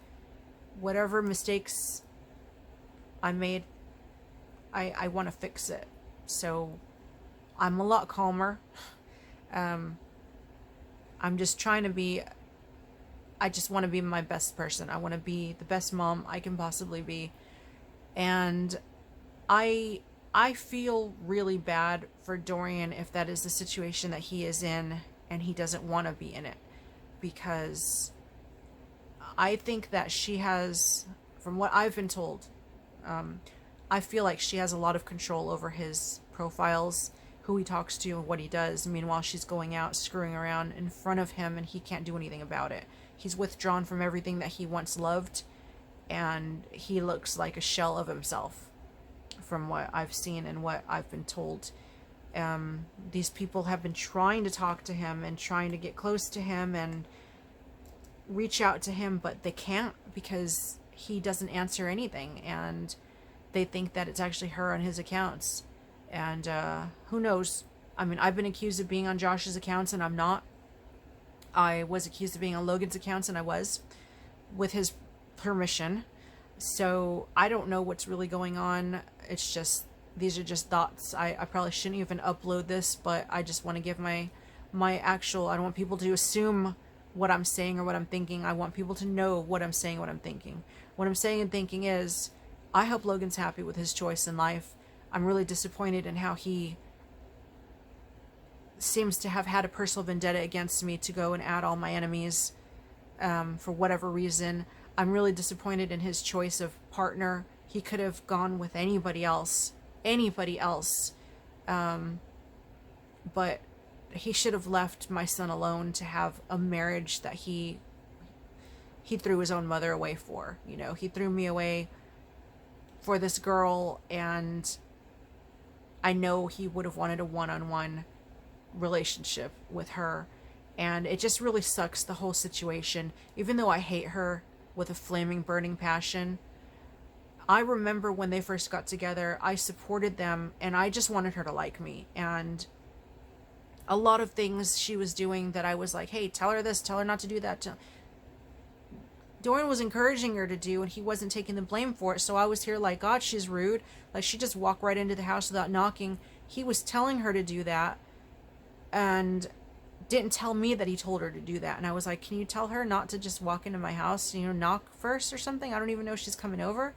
whatever mistakes I made, I want to fix it. So I'm a lot calmer. I'm just trying to be, I just want to be my best person. I want to be the best mom I can possibly be. And I feel really bad for Dorian if that is the situation that he is in and he doesn't want to be in it, because I think that she has, from what I've been told, I feel like she has a lot of control over his profiles, who he talks to and what he does. Meanwhile, she's going out screwing around in front of him and he can't do anything about it. He's withdrawn from everything that he once loved, and he looks like a shell of himself from what I've seen and what I've been told. These people have been trying to talk to him and trying to get close to him and reach out to him, but they can't because he doesn't answer anything, and they think that it's actually her on his accounts. And who knows? I mean, I've been accused of being on Josh's accounts and I'm not. I was accused of being on Logan's accounts and I was, with his permission. So I don't know what's really going on. It's just, these are just thoughts. I probably shouldn't even upload this, but I just want to give my actual, I don't want people to assume what I'm saying or what I'm thinking. I want people to know what I'm saying, what I'm thinking. What I'm saying and thinking is, I hope Logan's happy with his choice in life. I'm really disappointed in how he seems to have had a personal vendetta against me to go and add all my enemies for whatever reason. I'm really disappointed in his choice of partner. He could have gone with anybody else, but he should have left my son alone to have a marriage that he threw his own mother away for. You know, he threw me away for this girl, and I know he would have wanted a one-on-one relationship with her. And it just really sucks, the whole situation. Even though I hate her with a flaming, burning passion, I remember when they first got together, I supported them, and I just wanted her to like me. And a lot of things she was doing that I was like, hey, tell her this, tell her not to do that. Dorian was encouraging her to do, and he wasn't taking the blame for it. So I was here like, God, she's rude. Like, she just walked right into the house without knocking. He was telling her to do that, and didn't tell me that he told her to do that. And I was like, can you tell her not to just walk into my house, you know, knock first or something? I don't even know if she's coming over.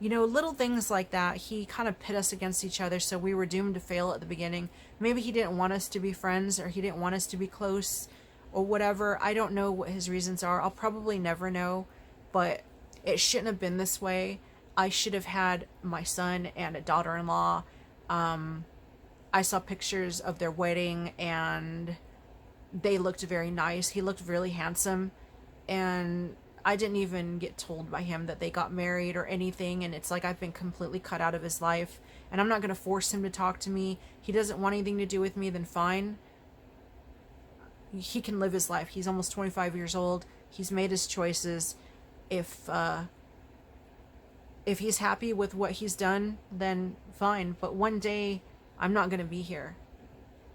You know, little things like that. He kind of pit us against each other, so we were doomed to fail at the beginning. Maybe he didn't want us to be friends, or he didn't want us to be close, or whatever. I don't know what his reasons are. I'll probably never know, but it shouldn't have been this way. I should have had my son and a daughter-in-law. I saw pictures of their wedding, and they looked very nice. He looked really handsome, and I didn't even get told by him that they got married or anything, and it's like I've been completely cut out of his life, and I'm not going to force him to talk to me. He doesn't want anything to do with me, then fine. He can live his life. He's almost 25 years old. He's made his choices. If he's happy with what he's done, then fine. But one day, I'm not going to be here.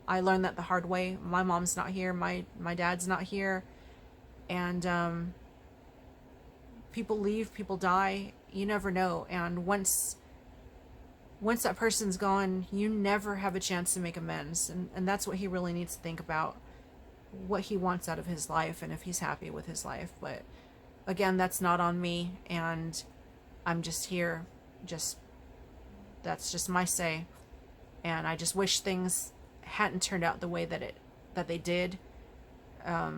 I learned that the hard way. My mom's not here. My dad's not here. And people leave, people die. You never know. And once that person's gone, you never have a chance to make amends. And that's what he really needs to think about. What he wants out of his life, and if he's happy with his life. But again, that's not on me, and I'm just here. That's just my say. And I just wish things hadn't turned out the way that they did. I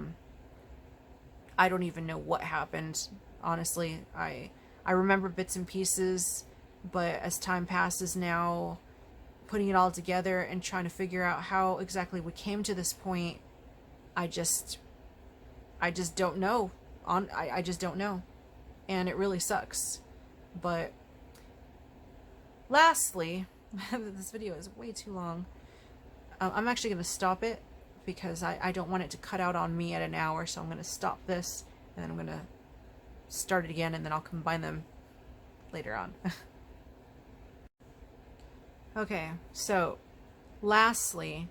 don't even know what happened. Honestly, I remember bits and pieces, but as time passes now, putting it all together and trying to figure out how exactly we came to this point, I just don't know. I just don't know. And it really sucks. But lastly, this video is way too long. I'm actually going to stop it because I don't want it to cut out on me at an hour. So I'm going to stop this, and then I'm going to start it again, and then I'll combine them later on. Okay, so lastly,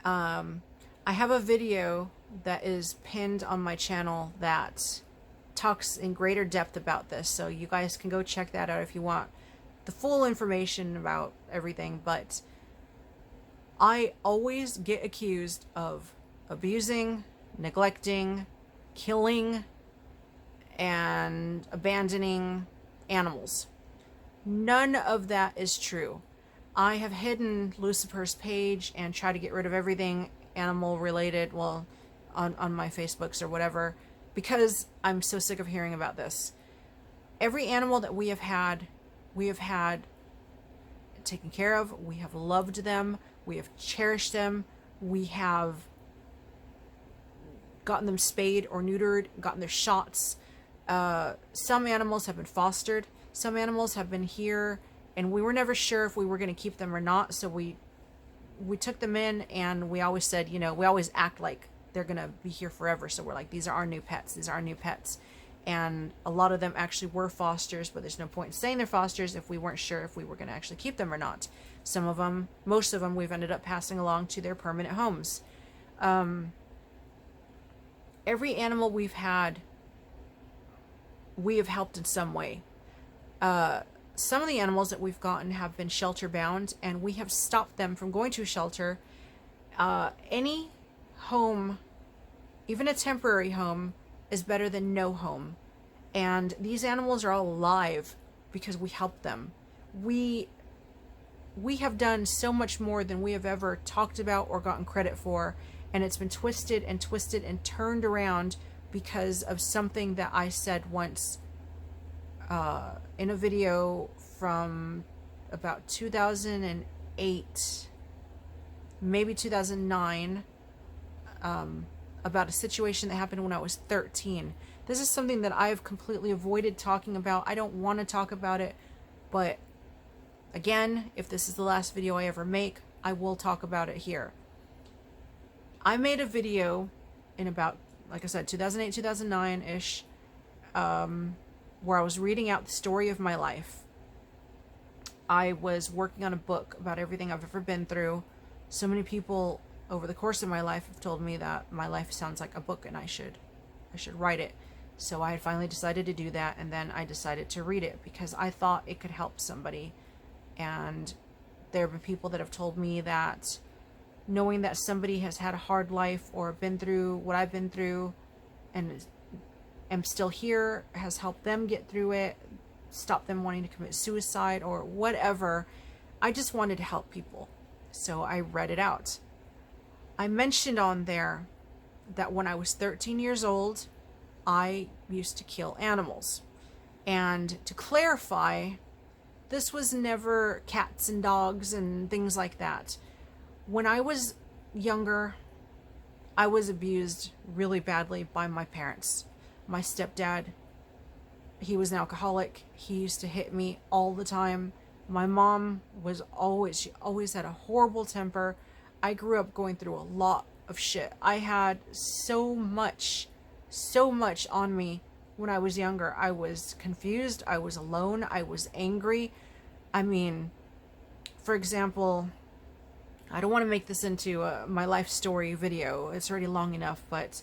I have a video that is pinned on my channel that talks in greater depth about this, so you guys can go check that out if you want the full information about everything. But I always get accused of abusing, neglecting, killing, and abandoning animals. None of that is true. I have hidden Lucifer's page and tried to get rid of everything animal related, well, on my Facebooks or whatever, because I'm so sick of hearing about this. Every animal that we have had taken care of. We have loved them. We have cherished them. We have gotten them spayed or neutered, gotten their shots. Some animals have been fostered. Some animals have been here, and we were never sure if we were going to keep them or not. So we took them in, and we always said, you know, we always act like they're going to be here forever. So we're like, these are our new pets. These are our new pets. And a lot of them actually were fosters, but there's no point in saying they're fosters if we weren't sure if we were going to actually keep them or not. Some of them, most of them, we've ended up passing along to their permanent homes. Every animal we've had, we have helped in some way. Some of the animals that we've gotten have been shelter bound, and we have stopped them from going to a shelter. Any home, even a temporary home, is better than no home. And these animals are all alive because we helped them. We have done so much more than we have ever talked about or gotten credit for, and it's been twisted and twisted and turned around because of something that I said once in a video from about 2008, maybe 2009, about a situation that happened when I was 13. This is something that I've completely avoided talking about. I don't want to talk about it, but again, if this is the last video I ever make, I will talk about it here. I made a video in about, like I said, 2008, 2009-ish, where I was reading out the story of my life. I was working on a book about everything I've ever been through. So many people over the course of my life have told me that my life sounds like a book and I should write it. So I had finally decided to do that, and then I decided to read it because I thought it could help somebody. And there have been people that have told me that knowing that somebody has had a hard life or been through what I've been through and am still here has helped them get through it, stop them wanting to commit suicide or whatever. I just wanted to help people. So I read it out. I mentioned on there that when I was 13 years old, I used to kill animals. And to clarify, this was never cats and dogs and things like that. When I was younger, I was abused really badly by my parents. My stepdad, he was an alcoholic. He used to hit me all the time. My mom she always had a horrible temper. I grew up going through a lot of shit. I had so much on me when I was younger. I was confused. I was alone. I was angry. I mean, for example, I don't want to make this into my life story video. It's already long enough, but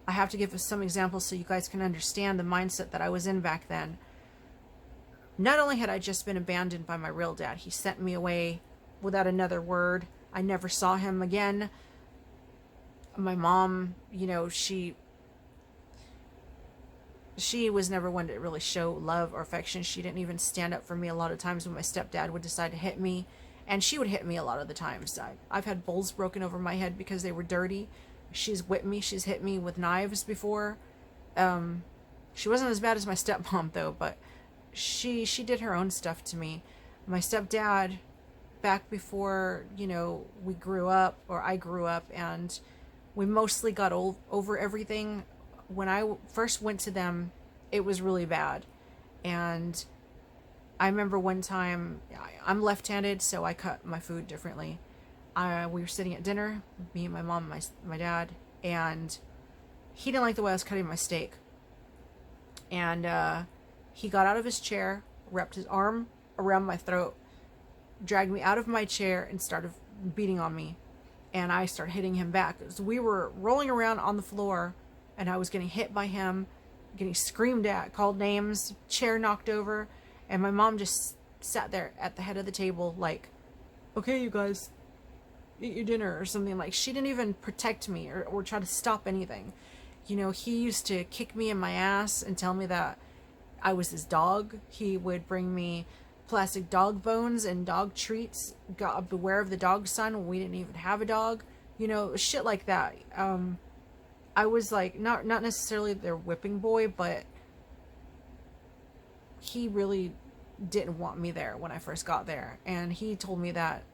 I have to give some examples so you guys can understand the mindset that I was in back then. Not only had I just been abandoned by my real dad, he sent me away without another word. I never saw him again. My mom, she was never one to really show love or affection. She didn't even stand up for me a lot of times when my stepdad would decide to hit me. And she would hit me a lot of the times. I've had bowls broken over my head because they were dirty. She's whipped me. She's hit me with knives before. She wasn't as bad as my stepmom, though, but she did her own stuff to me. My stepdad, back before, we grew up, or I grew up, and we mostly got over everything. When I first went to them, it was really bad. And I remember one time, I'm left-handed, so I cut my food differently. We were sitting at dinner, me and my mom and my dad, and he didn't like the way I was cutting my steak. And he got out of his chair, wrapped his arm around my throat, dragged me out of my chair, and started beating on me. And I started hitting him back. So we were rolling around on the floor, and I was getting hit by him, getting screamed at, called names, chair knocked over, and my mom just sat there at the head of the table like, okay, you guys, eat your dinner or something. Like, she didn't even protect me or try to stop anything. He used to kick me in my ass and tell me that I was his dog. He would bring me plastic dog bones and dog treats. God, beware of the dog son when we didn't even have a dog. Shit like that. I was like, not necessarily their whipping boy, but he really didn't want me there when I first got there. And he told me that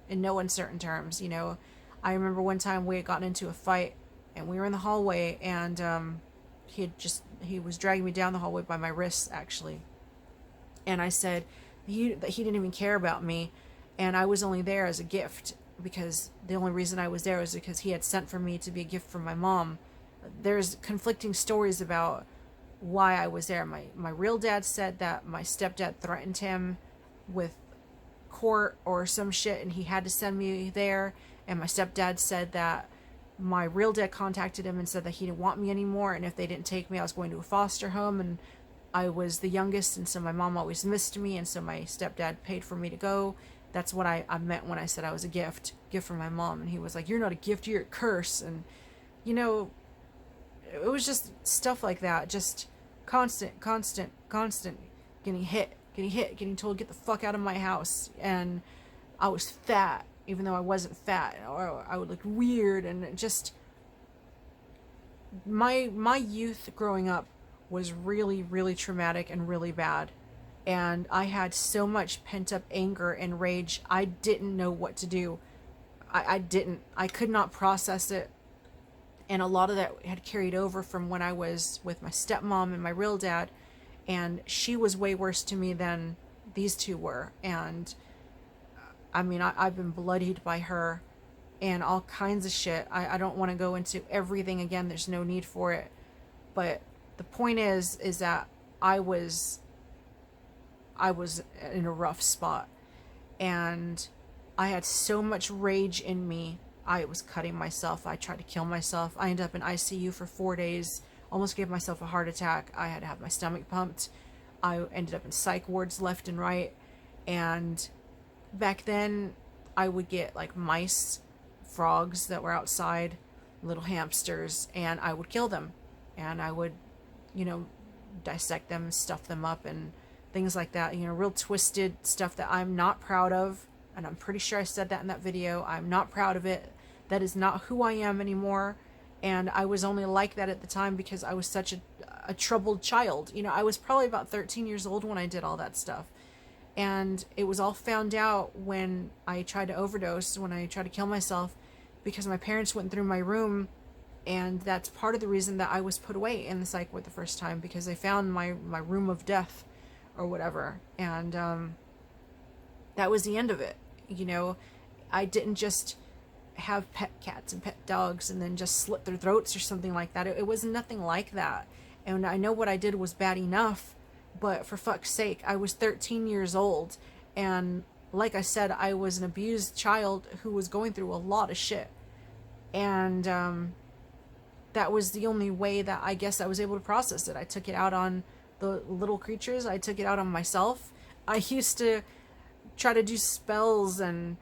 in no uncertain terms. I remember one time we had gotten into a fight, and we were in the hallway, and he was dragging me down the hallway by my wrists, actually. And I said that he didn't even care about me, and I was only there as a gift, because the only reason I was there was because he had sent for me to be a gift from my mom. There's conflicting stories about why I was there. My real dad said that my stepdad threatened him with court or some shit, and he had to send me there. And my stepdad said that my real dad contacted him and said that he didn't want me anymore, and if they didn't take me, I was going to a foster home, and I was the youngest, and so my mom always missed me, and so my stepdad paid for me to go. That's what I meant when I said I was a gift from my mom. And he was like, you're not a gift, you're a curse. And it was just stuff like that, just constant getting hit, getting told get the fuck out of my house. And I was fat, even though I wasn't fat, or I would look weird. And just my youth growing up was really, really traumatic and really bad. And I had so much pent up anger and rage. I didn't know what to do. I could not process it. And a lot of that had carried over from when I was with my stepmom and my real dad. And she was way worse to me than these two were. And I mean, I've been bloodied by her and all kinds of shit. I don't want to go into everything again. There's no need for it. But the point is that I was in a rough spot, and I had so much rage in me. I was cutting myself. I tried to kill myself. I ended up in ICU for 4 days. Almost gave myself a heart attack. I had to have my stomach pumped. I ended up in psych wards left and right. And back then, I would get like mice, frogs that were outside, little hamsters, and I would kill them. And I would, you know, dissect them, stuff them up, and things like that. You know, real twisted stuff that I'm not proud of. And I'm pretty sure I said that in that video. I'm not proud of it. That is not who I am anymore. And I was only like that at the time because I was such a troubled child. You know, I was probably about 13 years old when I did all that stuff. And it was all found out when I tried to overdose, when I tried to kill myself, because my parents went through my room. And that's part of the reason that I was put away in the psych ward the first time, because they found my room of death or whatever. And that was the end of it. You know, I didn't just have pet cats and pet dogs and then just slit their throats or something like that. It was nothing like that. And I know what I did was bad enough, but for fuck's sake, I was 13 years old. And like I said, I was an abused child who was going through a lot of shit. And that was the only way that I guess I was able to process it. I took it out on the little creatures. I took it out on myself. I used to try to do spells and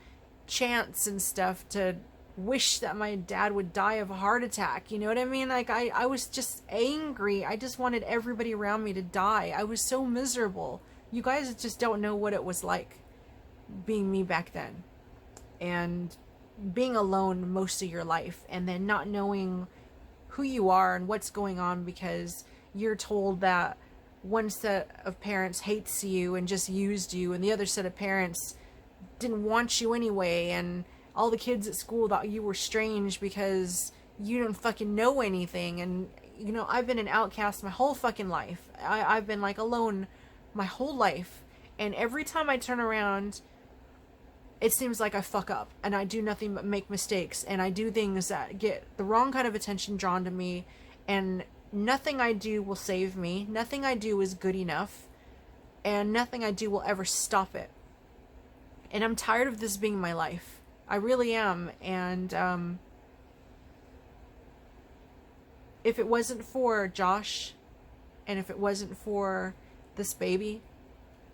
chants and stuff to wish that my dad would die of a heart attack. You know what I mean? Like, I was just angry. I just wanted everybody around me to die. I was so miserable. You guys just don't know what it was like being me back then. And being alone most of your life, and then not knowing who you are and what's going on, because you're told that one set of parents hates you and just used you, and the other set of parents didn't want you anyway, and all the kids at school thought you were strange because you didn't fucking know anything. And you know, I've been an outcast my whole fucking life. I've been like alone my whole life, and every time I turn around, it seems like I fuck up and I do nothing but make mistakes, and I do things that get the wrong kind of attention drawn to me, and nothing I do will save me. Nothing I do is good enough, and nothing I do will ever stop it. And I'm tired of this being my life. I really am. And if it wasn't for Josh, and if it wasn't for this baby,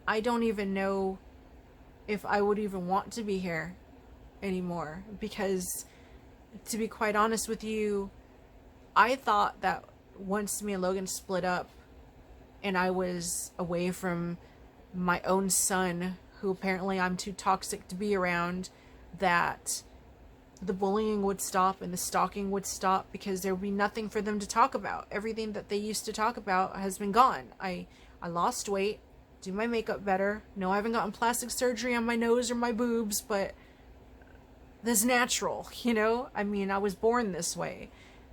I don't even know if I would even want to be here anymore. Because, to be quite honest with you, I thought that once me and Logan split up and I was away from my own son, who apparently I'm too toxic to be around, that the bullying would stop and the stalking would stop, because there would be nothing for them to talk about. Everything that they used to talk about has been gone. I lost weight, do my makeup better. No, I haven't gotten plastic surgery on my nose or my boobs, but that's natural, you know? I mean, I was born this way.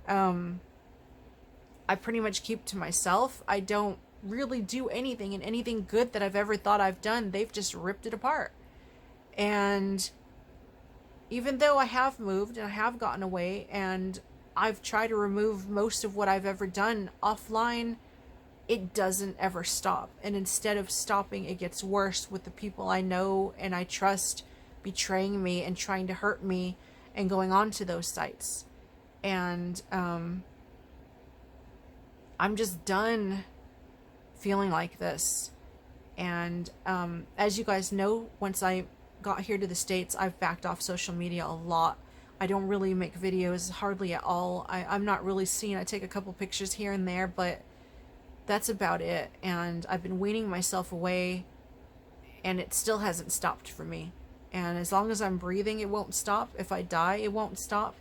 I pretty much keep to myself. I don't really do anything, and anything good that I've ever thought I've done, they've just ripped it apart. And even though I have moved and I have gotten away and I've tried to remove most of what I've ever done offline, it doesn't ever stop. And instead of stopping, it gets worse, with the people I know and I trust betraying me and trying to hurt me and going on to those sites. And I'm just done feeling like this. And as you guys know, once I got here to the States, I've backed off social media a lot. I don't really make videos, hardly at all. I'm not really seen. I take a couple pictures here and there, but that's about it. And I've been weaning myself away, and it still hasn't stopped for me. And as long as I'm breathing, it won't stop. If I die, it won't stop.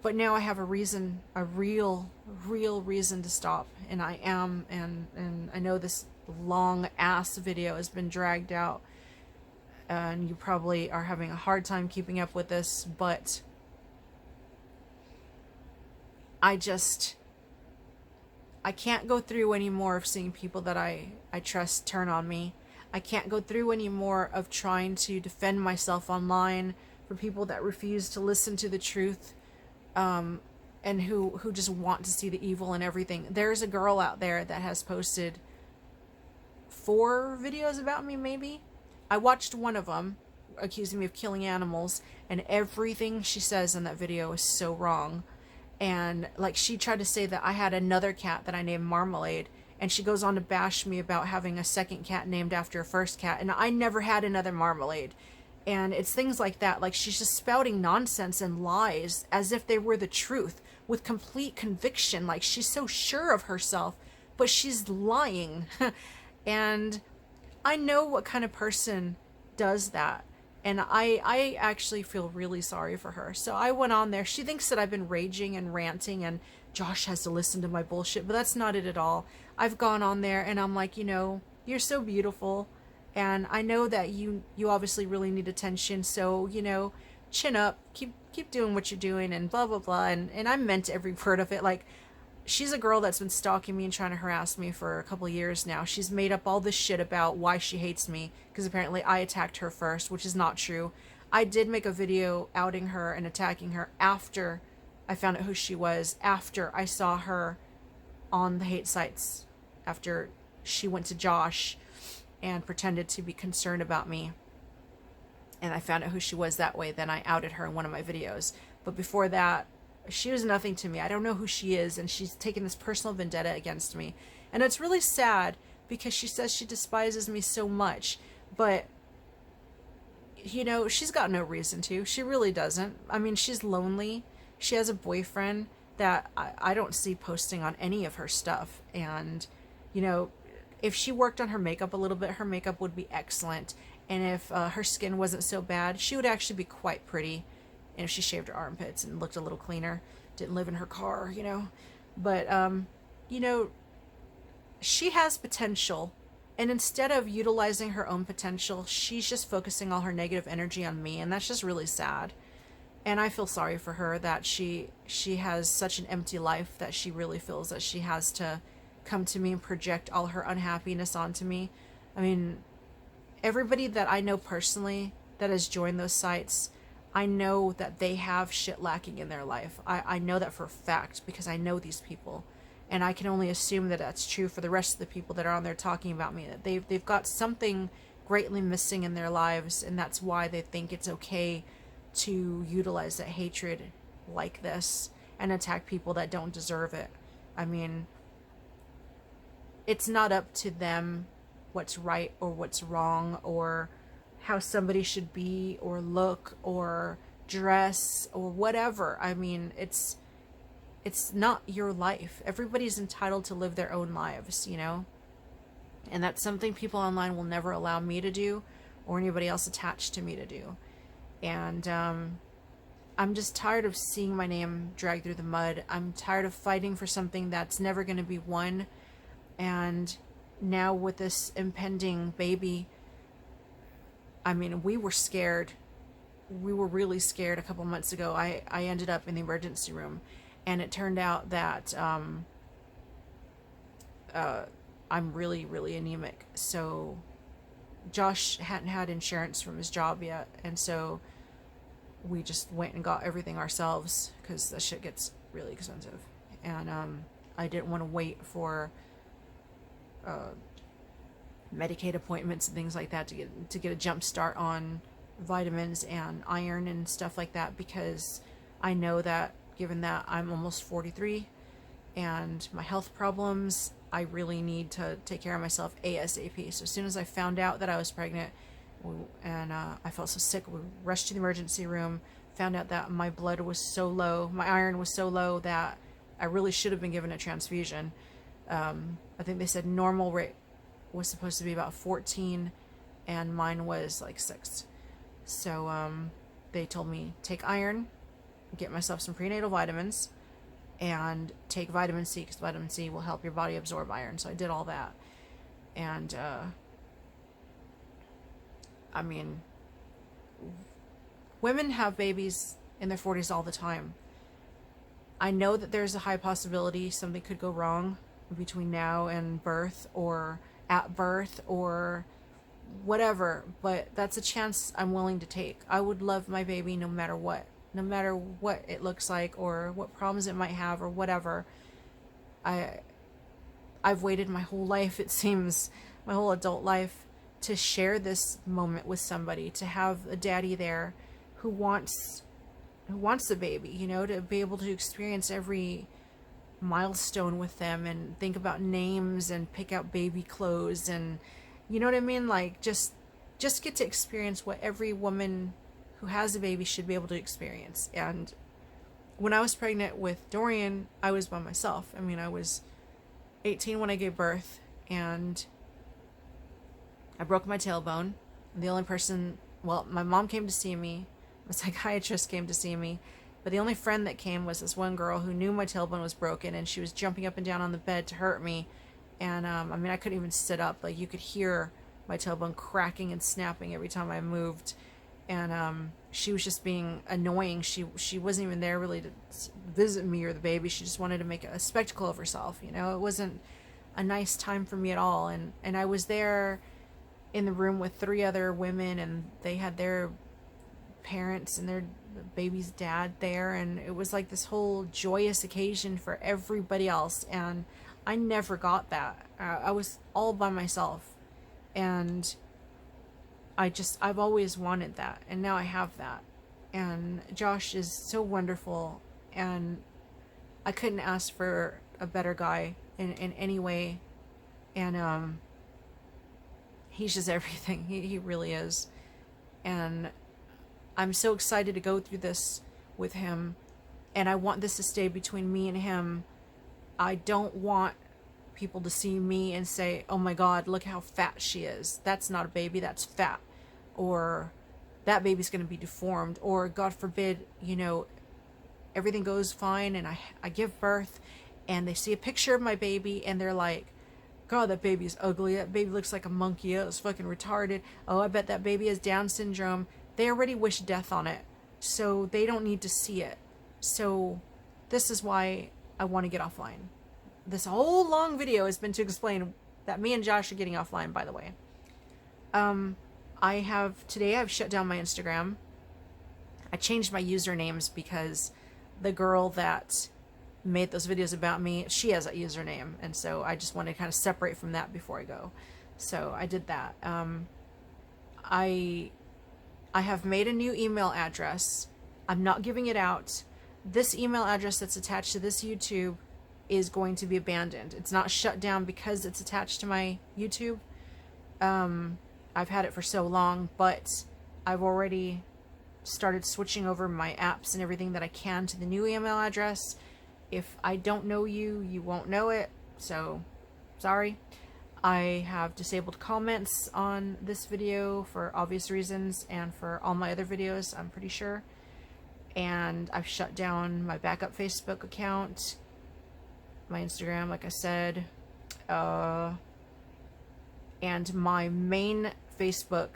But now I have a reason, a real reason to stop. And I am, and I know this long ass video has been dragged out, and you probably are having a hard time keeping up with this, but I can't go through any more of seeing people that I trust turn on me. I can't go through any more of trying to defend myself online for people that refuse to listen to the truth, and who just want to see the evil in everything. There's a girl out there that has posted 4 videos about me, maybe. I watched one of them, accusing me of killing animals, and everything she says in that video is so wrong. And like, she tried to say that I had another cat that I named Marmalade, and she goes on to bash me about having a second cat named after a first cat, and I never had another Marmalade. And it's things like that. Like, she's just spouting nonsense and lies as if they were the truth with complete conviction. Like, she's so sure of herself, but she's lying. And I know what kind of person does that. And I actually feel really sorry for her. So I went on there. She thinks that I've been raging and ranting and Josh has to listen to my bullshit, but that's not it at all. I've gone on there and I'm like, you're so beautiful. And I know that you obviously really need attention. So, chin up, keep doing what you're doing and blah, blah, blah. And I meant every word of it. Like, she's a girl that's been stalking me and trying to harass me for a couple of years now. She's made up all this shit about why she hates me, because apparently I attacked her first, which is not true. I did make a video outing her and attacking her after I found out who she was, after I saw her on the hate sites, after she went to Josh and pretended to be concerned about me. And I found out who she was that way. Then I outed her in one of my videos. But before that, she was nothing to me. I don't know who she is, and she's taken this personal vendetta against me. And it's really sad because she says she despises me so much. But, she's got no reason to. She really doesn't. I mean, she's lonely. She has a boyfriend that I don't see posting on any of her stuff. And, if she worked on her makeup a little bit, her makeup would be excellent. And if her skin wasn't so bad, she would actually be quite pretty. And if she shaved her armpits and looked a little cleaner, didn't live in her car, But, she has potential. And instead of utilizing her own potential, she's just focusing all her negative energy on me. And that's just really sad. And I feel sorry for her that she has such an empty life that she really feels that she has to come to me and project all her unhappiness onto me. I mean, everybody that I know personally that has joined those sites, I know that they have shit lacking in their life. I know that for a fact because I know these people. And I can only assume that that's true for the rest of the people that are on there talking about me. That they've got something greatly missing in their lives, and that's why they think it's okay to utilize that hatred like this and attack people that don't deserve it. I mean, it's not up to them what's right or what's wrong or how somebody should be or look or dress or whatever. I mean, it's not your life. Everybody's entitled to live their own lives, And that's something people online will never allow me to do or anybody else attached to me to do. And I'm just tired of seeing my name dragged through the mud. I'm tired of fighting for something that's never going to be won. And now with this impending baby, I mean, we were scared. We were really scared a couple months ago. I ended up in the emergency room, and it turned out that I'm really, really anemic. So Josh hadn't had insurance from his job yet, and so we just went and got everything ourselves because that shit gets really expensive. And I didn't want to wait for Medicaid appointments and things like that to get a jump start on vitamins and iron and stuff like that, because I know that given that I'm almost 43 and my health problems, I really need to take care of myself ASAP. So as soon as I found out that I was pregnant and I felt so sick, we rushed to the emergency room, found out that my blood was so low, my iron was so low that I really should have been given a transfusion. I think they said normal rate was supposed to be about 14 and mine was like 6. So they told me take iron, get myself some prenatal vitamins, and take vitamin C because vitamin C will help your body absorb iron. So I did all that. And I mean, women have babies in their 40s all the time. I know that there's a high possibility something could go wrong between now and birth, or at birth, or whatever, but that's a chance I'm willing to take. I would love my baby no matter what. No matter what it looks like or what problems it might have or whatever. I've waited my whole life, it seems, my whole adult life, to share this moment with somebody, to have a daddy there who wants the baby, you know, to be able to experience every milestone with them and think about names and pick out baby clothes, and you know what I mean, like just get to experience what every woman who has a baby should be able to experience. And when I was pregnant with Dorian, I was by myself. I mean, I was 18 when I gave birth, and I broke my tailbone. The only person, well, my mom came to see me, my psychiatrist came to see me, but the only friend that came was this one girl who knew my tailbone was broken, and she was jumping up and down on the bed to hurt me. And I mean, I couldn't even sit up. Like, you could hear my tailbone cracking and snapping every time I moved. And she was just being annoying. She wasn't even there really to visit me or the baby. She just wanted to make a spectacle of herself. You know, it wasn't a nice time for me at all. And I was there in the room with 3 other women, and they had their parents and their baby's dad there, and it was like this whole joyous occasion for everybody else, and I never got that. I was all by myself, and I've always wanted that, and now I have that. And Josh is so wonderful, and I couldn't ask for a better guy in any way. And he's just everything. He really is. And I'm so excited to go through this with him, and I want this to stay between me and him. I don't want people to see me and say, oh my God, look how fat she is. That's not a baby, that's fat. Or that baby's going to be deformed. Or God forbid, you know, everything goes fine and I give birth and they see a picture of my baby and they're like, God, that baby's ugly. That baby looks like a monkey. It was fucking retarded. Oh, I bet that baby has Down syndrome. They already wish death on it, so they don't need to see it. So this is why I want to get offline. This whole long video has been to explain that me and Josh are getting offline, by the way. Today I've shut down my Instagram. I changed my usernames because the girl that made those videos about me, she has a username, and so I just wanted to kind of separate from that before I go. So I did that. I have made a new email address. I'm not giving it out. This email address that's attached to this YouTube is going to be abandoned. It's not shut down because it's attached to my YouTube. I've had it for so long, but I've already started switching over my apps and everything that I can to the new email address. If I don't know you, you won't know it, so sorry. I have disabled comments on this video for obvious reasons, and for all my other videos, I'm pretty sure. And I've shut down my backup Facebook account, my Instagram, like I said, and my main Facebook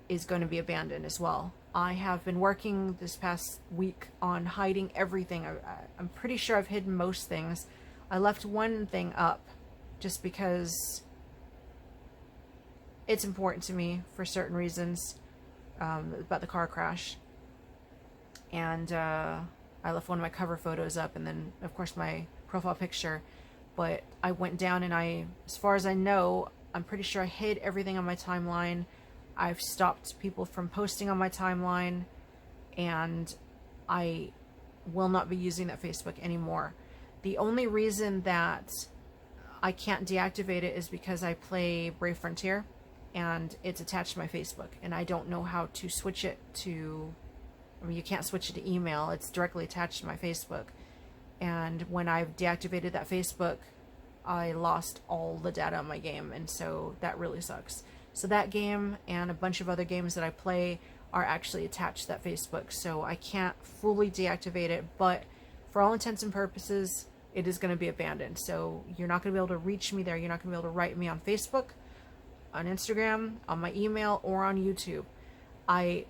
is going to be abandoned as well. I have been working this past week on hiding everything. I'm pretty sure I've hidden most things. I left one thing up just because it's important to me for certain reasons, about the car crash. And I left one of my cover photos up, and then of course my profile picture. But I went down and as far as I know, I'm pretty sure I hid everything on my timeline. I've stopped people from posting on my timeline, and I will not be using that Facebook anymore. The only reason that I can't deactivate it is because I play Brave Frontier, and it's attached to my Facebook, and I don't know how to switch it to, I mean, you can't switch it to email. It's directly attached to my Facebook. And when I've deactivated that Facebook, I lost all the data on my game, and so that really sucks. So that game and a bunch of other games that I play are actually attached to that Facebook, so I can't fully deactivate it, but for all intents and purposes, it is going to be abandoned. So you're not going to be able to reach me there. You're not going to be able to write me on Facebook, on Instagram, on my email, or on YouTube. I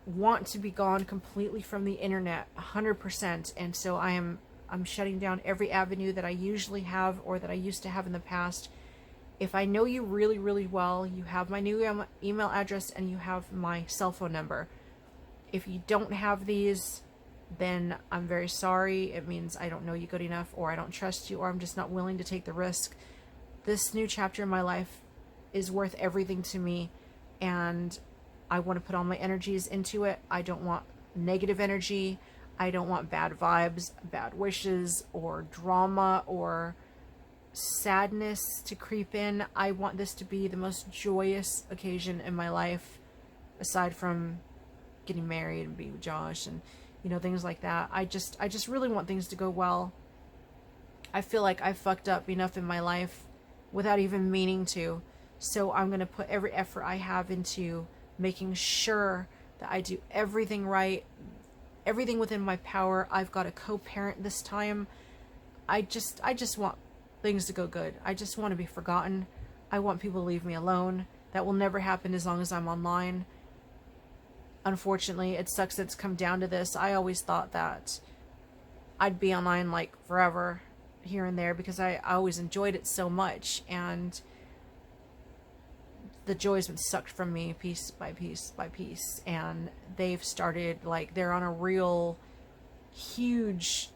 want to be gone completely from the internet, 100%. And so I'm shutting down every avenue that I usually have or that I used to have in the past. If I know you really, really well, you have my new email address and you have my cell phone number. If you don't have these, then I'm very sorry. It means I don't know you good enough, or I don't trust you, or I'm just not willing to take the risk. This new chapter in my life is worth everything to me, and I want to put all my energies into it. I don't want negative energy. I don't want bad vibes, bad wishes, or drama, or sadness to creep in. I want this to be the most joyous occasion in my life, aside from getting married and being with Josh and things like that. I just really want things to go well. I feel like I fucked up enough in my life without even meaning to. So I'm going to put every effort I have into making sure that I do everything right, everything within my power. I've got a co-parent this time. I just want things to go good. I just want to be forgotten. I want people to leave me alone. That will never happen as long as I'm online. Unfortunately, it sucks that it's come down to this. I always thought that I'd be online like forever, here and there, because I always enjoyed it so much, and the joy's been sucked from me piece by piece by piece, and they've started, like, they're on a real huge,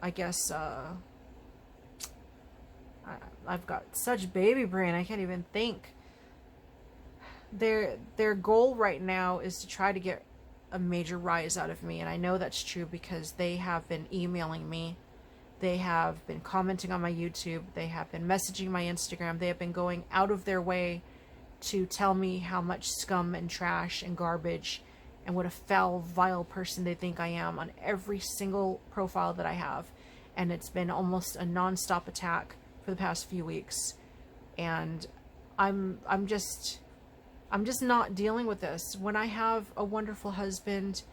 I guess, I've got such baby brain, I can't even think. Their goal right now is to try to get a major rise out of me, and I know that's true because they have been emailing me, they have been commenting on my YouTube, they have been messaging my Instagram, they have been going out of their way to tell me how much scum and trash and garbage and what a foul, vile person they think I am on every single profile that I have. And it's been almost a non-stop attack for the past few weeks, and I'm just not dealing with this. When I have a wonderful husband,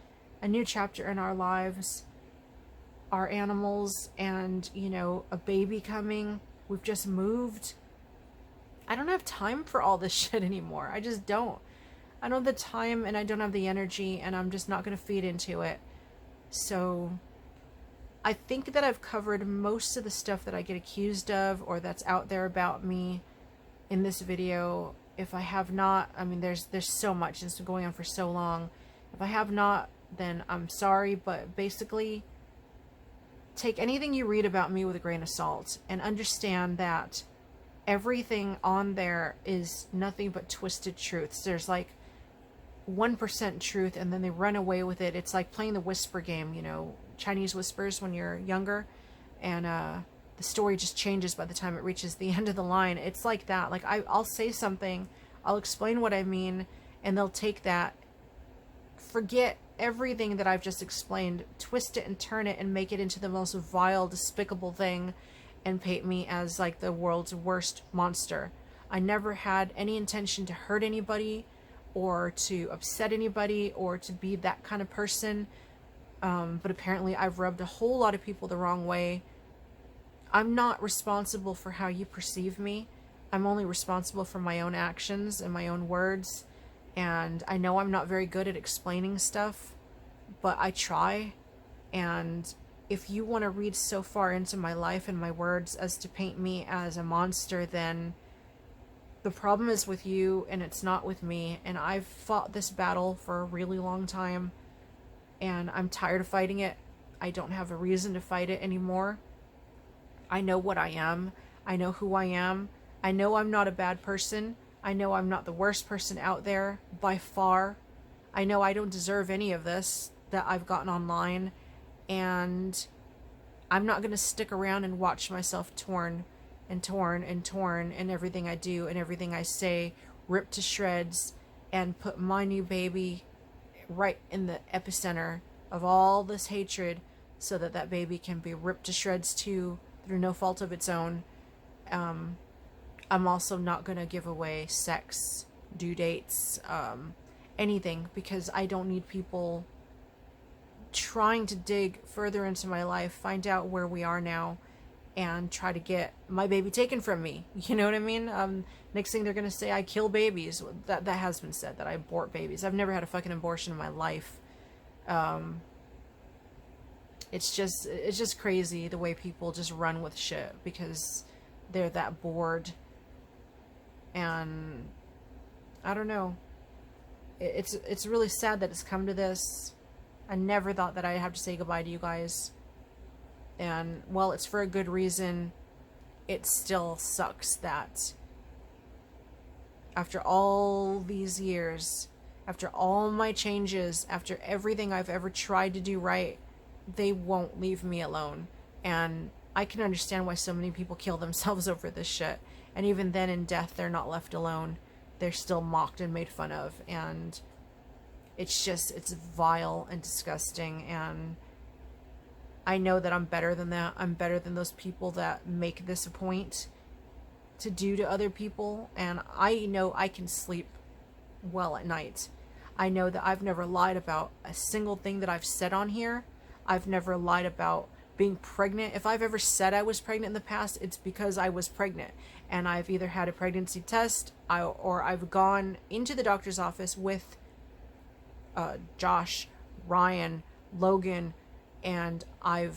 a new chapter in our lives, our animals, and, a baby coming, we've just moved. I don't have time for all this shit anymore. I just don't. I don't have the time, and I don't have the energy, and I'm just not going to feed into it. So I think that I've covered most of the stuff that I get accused of or that's out there about me in this video. If I have not, I mean, there's so much, it's been going on for so long. If I have not, then I'm sorry, but basically, take anything you read about me with a grain of salt, and understand that everything on there is nothing but twisted truths. There's like 1% truth, and then they run away with it. It's like playing the whisper game, Chinese whispers when you're younger, and the story just changes by the time it reaches the end of the line. It's like that. Like, I'll say something, I'll explain what I mean, and they'll take that, forget everything that I've just explained, twist it and turn it and make it into the most vile, despicable thing, and paint me as like the world's worst monster. I never had any intention to hurt anybody or to upset anybody or to be that kind of person. But apparently I've rubbed a whole lot of people the wrong way. I'm not responsible for how you perceive me. I'm only responsible for my own actions and my own words. And I know I'm not very good at explaining stuff, but I try. And if you want to read so far into my life and my words as to paint me as a monster, then the problem is with you and it's not with me. And I've fought this battle for a really long time, and I'm tired of fighting it. I don't have a reason to fight it anymore. I know what I am. I know who I am. I know I'm not a bad person. I know I'm not the worst person out there by far. I know I don't deserve any of this that I've gotten online, and I'm not going to stick around and watch myself torn and torn and torn, and everything I do and everything I say ripped to shreds, and put my new baby right in the epicenter of all this hatred so that that baby can be ripped to shreds too, through no fault of its own. I'm also not going to give away sex, due dates, anything, because I don't need people trying to dig further into my life, find out where we are now, and try to get my baby taken from me. You know what I mean? Next thing they're gonna say, I kill babies. That has been said, that I abort babies. I've never had a fucking abortion in my life. It's just crazy the way people just run with shit because they're that bored. And I don't know. It's really sad that it's come to this. I never thought that I'd have to say goodbye to you guys. And while it's for a good reason, it still sucks that after all these years, after all my changes, after everything I've ever tried to do right, they won't leave me alone. And I can understand why so many people kill themselves over this shit. And even then in death, they're not left alone. They're still mocked and made fun of. And it's vile and disgusting. And I know that I'm better than that. I'm better than those people that make this a point to do to other people. And I know I can sleep well at night. I know that I've never lied about a single thing that I've said on here. I've never lied about being pregnant. If I've ever said I was pregnant in the past, it's because I was pregnant. And I've either had a pregnancy test or I've gone into the doctor's office with Josh, Ryan, Logan, and I've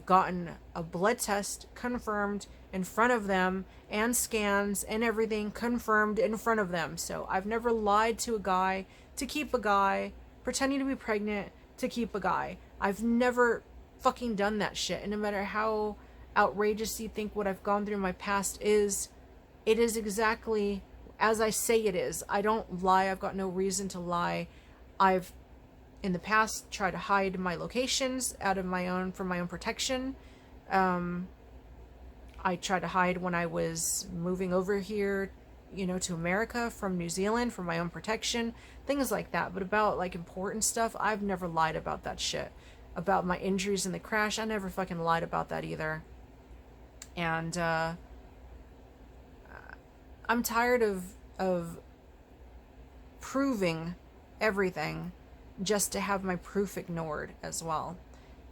gotten a blood test confirmed in front of them and scans and everything confirmed in front of them. So I've never lied to a guy to keep a guy, pretending to be pregnant to keep a guy. I've never fucking done that shit. And no matter how outrageous you think what I've gone through in my past is, it is exactly as I say it is. I don't lie. I've got no reason to lie. I've in the past tried to hide my locations for my own protection. I tried to hide when I was moving over here, to America from New Zealand for my own protection, things like that. But about like important stuff, I've never lied about that shit. About my injuries in the crash, I never fucking lied about that either. And I'm tired of proving everything just to have my proof ignored as well.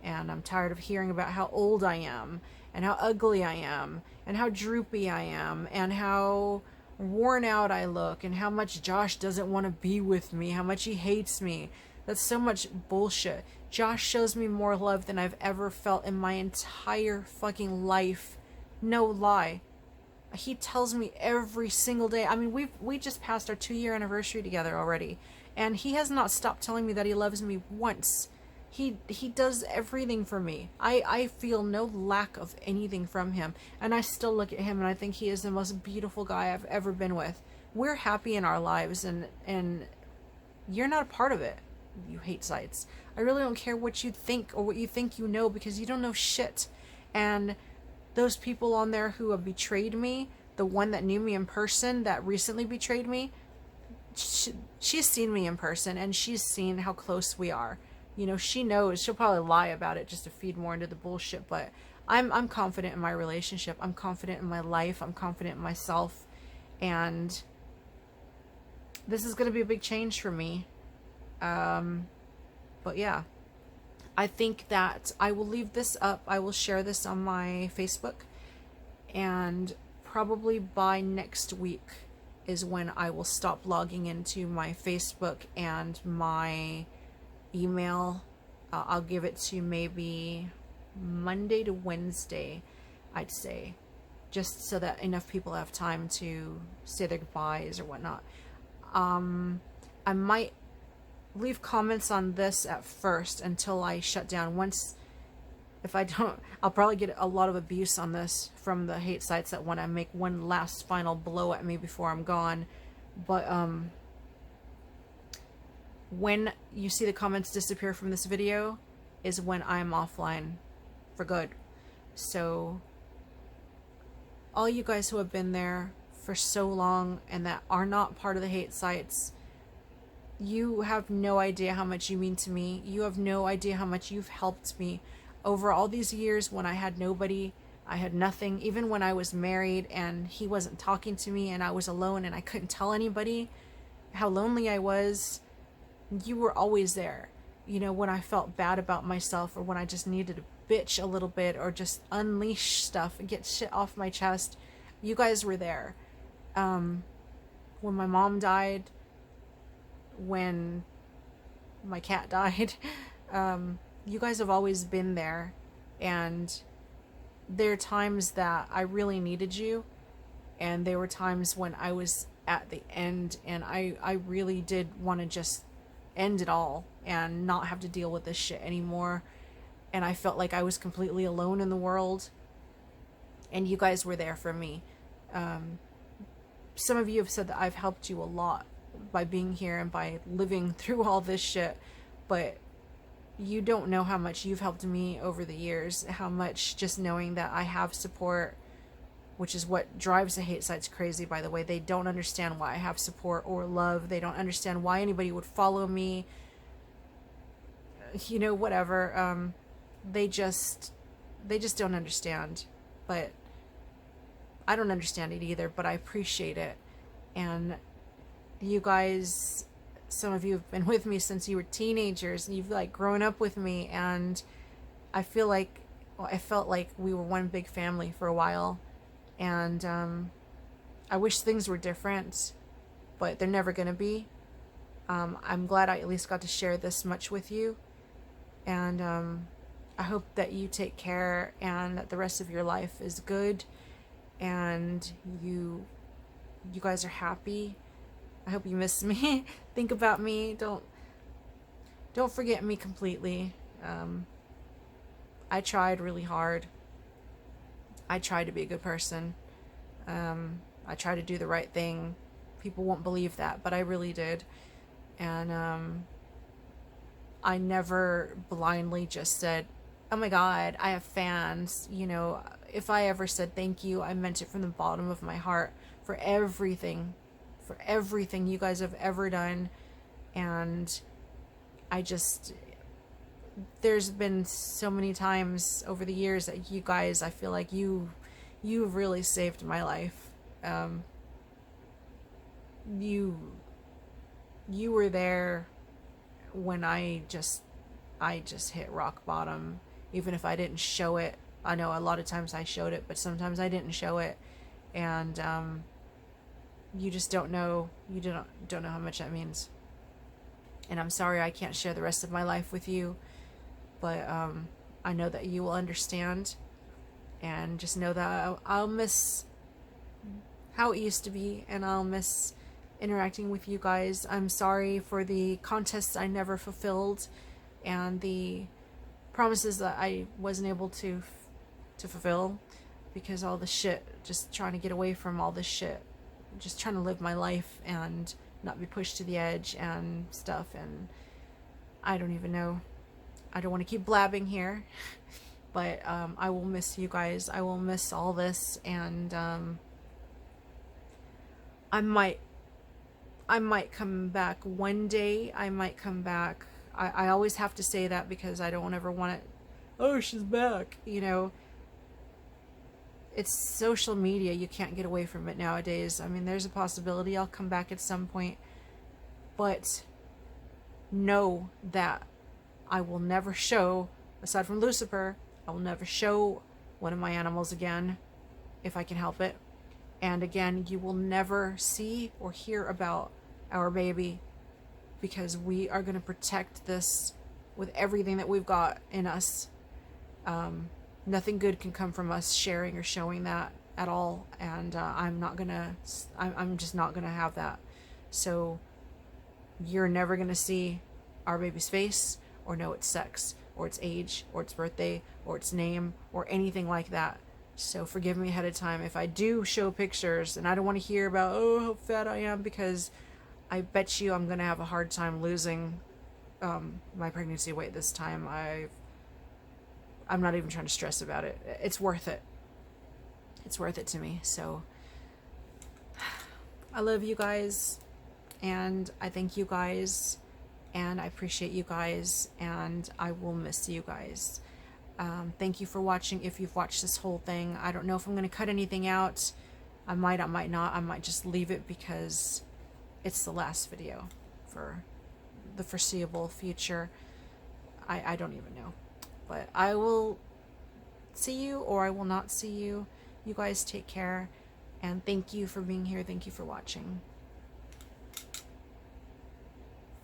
And I'm tired of hearing about how old I am and how ugly I am and how droopy I am and how worn out I look and how much Josh doesn't want to be with me, how much he hates me. That's so much bullshit. Josh shows me more love than I've ever felt in my entire fucking life. No lie. He tells me every single day. I mean, we just passed our 2-year anniversary together already. And he has not stopped telling me that he loves me once. He does everything for me. I feel no lack of anything from him. And I still look at him and I think he is the most beautiful guy I've ever been with. We're happy in our lives and you're not a part of it, you hate sites. I really don't care what you think or what you think you know, because you don't know shit. And those people on there who have betrayed me, the one that knew me in person that recently betrayed me, she's seen me in person and she's seen how close we are. She knows. She'll probably lie about it just to feed more into the bullshit, but I'm confident in my relationship. I'm confident in my life. I'm confident in myself. And this is going to be a big change for me. But yeah, I think that I will leave this up. I will share this on my Facebook, and probably by next week is when I will stop logging into my Facebook and my email. I'll give it to maybe Monday to Wednesday, I'd say, just so that enough people have time to say their goodbyes or whatnot. I might leave comments on this at first until I shut down. If I don't, I'll probably get a lot of abuse on this from the hate sites that want to make one last final blow at me before I'm gone. But when you see the comments disappear from this video is when I'm offline for good. So all you guys who have been there for so long and that are not part of the hate sites, you have no idea how much you mean to me. You have no idea how much you've helped me over all these years when I had nobody, I had nothing. Even when I was married and he wasn't talking to me and I was alone and I couldn't tell anybody how lonely I was, you were always there. When I felt bad about myself or when I just needed bitch a little bit or just unleash stuff and get shit off my chest, you guys were there. When my mom died, when my cat died, you guys have always been there. And there are times that I really needed you, and there were times when I was at the end and I really did want to just end it all and not have to deal with this shit anymore. And I felt like I was completely alone in the world, and you guys were there for me. Some of you have said that I've helped you a lot by being here and by living through all this shit, but you don't know how much you've helped me over the years, how much just knowing that I have support, which is what drives the hate sites crazy, by the way. They don't understand why I have support or love. They don't understand why anybody would follow me, you know, whatever. They just don't understand. But I don't understand it either, but I appreciate it. And you guys, some of you have been with me since you were teenagers, and you've like grown up with me, and I felt like we were one big family for a while. And I wish things were different, but they're never gonna be. I'm glad I at least got to share this much with you, and I hope that you take care and that the rest of your life is good, and you guys are happy. I hope you miss me. Think about me. Don't forget me completely. I tried really hard. I tried to be a good person. I tried to do the right thing. People won't believe that, but I really did. And I never blindly just said, oh my God, I have fans. You know, if I ever said thank you, I meant it from the bottom of my heart for everything you guys have ever done. And there's been so many times over the years that you guys, I feel like you've really saved my life. You were there when I just hit rock bottom, even if I didn't show it. I know a lot of times I showed it, but sometimes I didn't show it. And you just don't know. You don't know how much that means. And I'm sorry I can't share the rest of my life with you, but I know that you will understand. And just know that I'll miss how it used to be, and I'll miss interacting with you guys. I'm sorry for the contests I never fulfilled and the promises that I wasn't able to fulfill because all the shit, just trying to get away from all this shit, just trying to live my life and not be pushed to the edge and stuff. And I don't even know. I don't want to keep blabbing here, but I will miss you guys. I will miss all this, and I might come back one day. I might come back. I always have to say that because I don't ever want it. Oh, she's back. You know, it's social media. You can't get away from it nowadays. I mean, there's a possibility I'll come back at some point, but know that I will never show, aside from Lucifer, I will never show one of my animals again if I can help it. And again, you will never see or hear about our baby, because we are going to protect this with everything that we've got in us. Nothing good can come from us sharing or showing that at all. And I'm just not going to have that. So you're never going to see our baby's face or know its sex or its age or its birthday or its name or anything like that. So forgive me ahead of time if I do show pictures, and I don't want to hear about, oh, how fat I am, because I bet you I'm going to have a hard time losing my pregnancy weight this time. I'm not even trying to stress about it. It's worth it. It's worth it to me. So I love you guys, and I thank you guys, and I appreciate you guys, and I will miss you guys. Thank you for watching. If you've watched this whole thing, I don't know if I'm going to cut anything out. I might not. I might just leave it because it's the last video for the foreseeable future. I don't even know. But I will see you or I will not see you. You guys take care, and thank you for being here. Thank you for watching.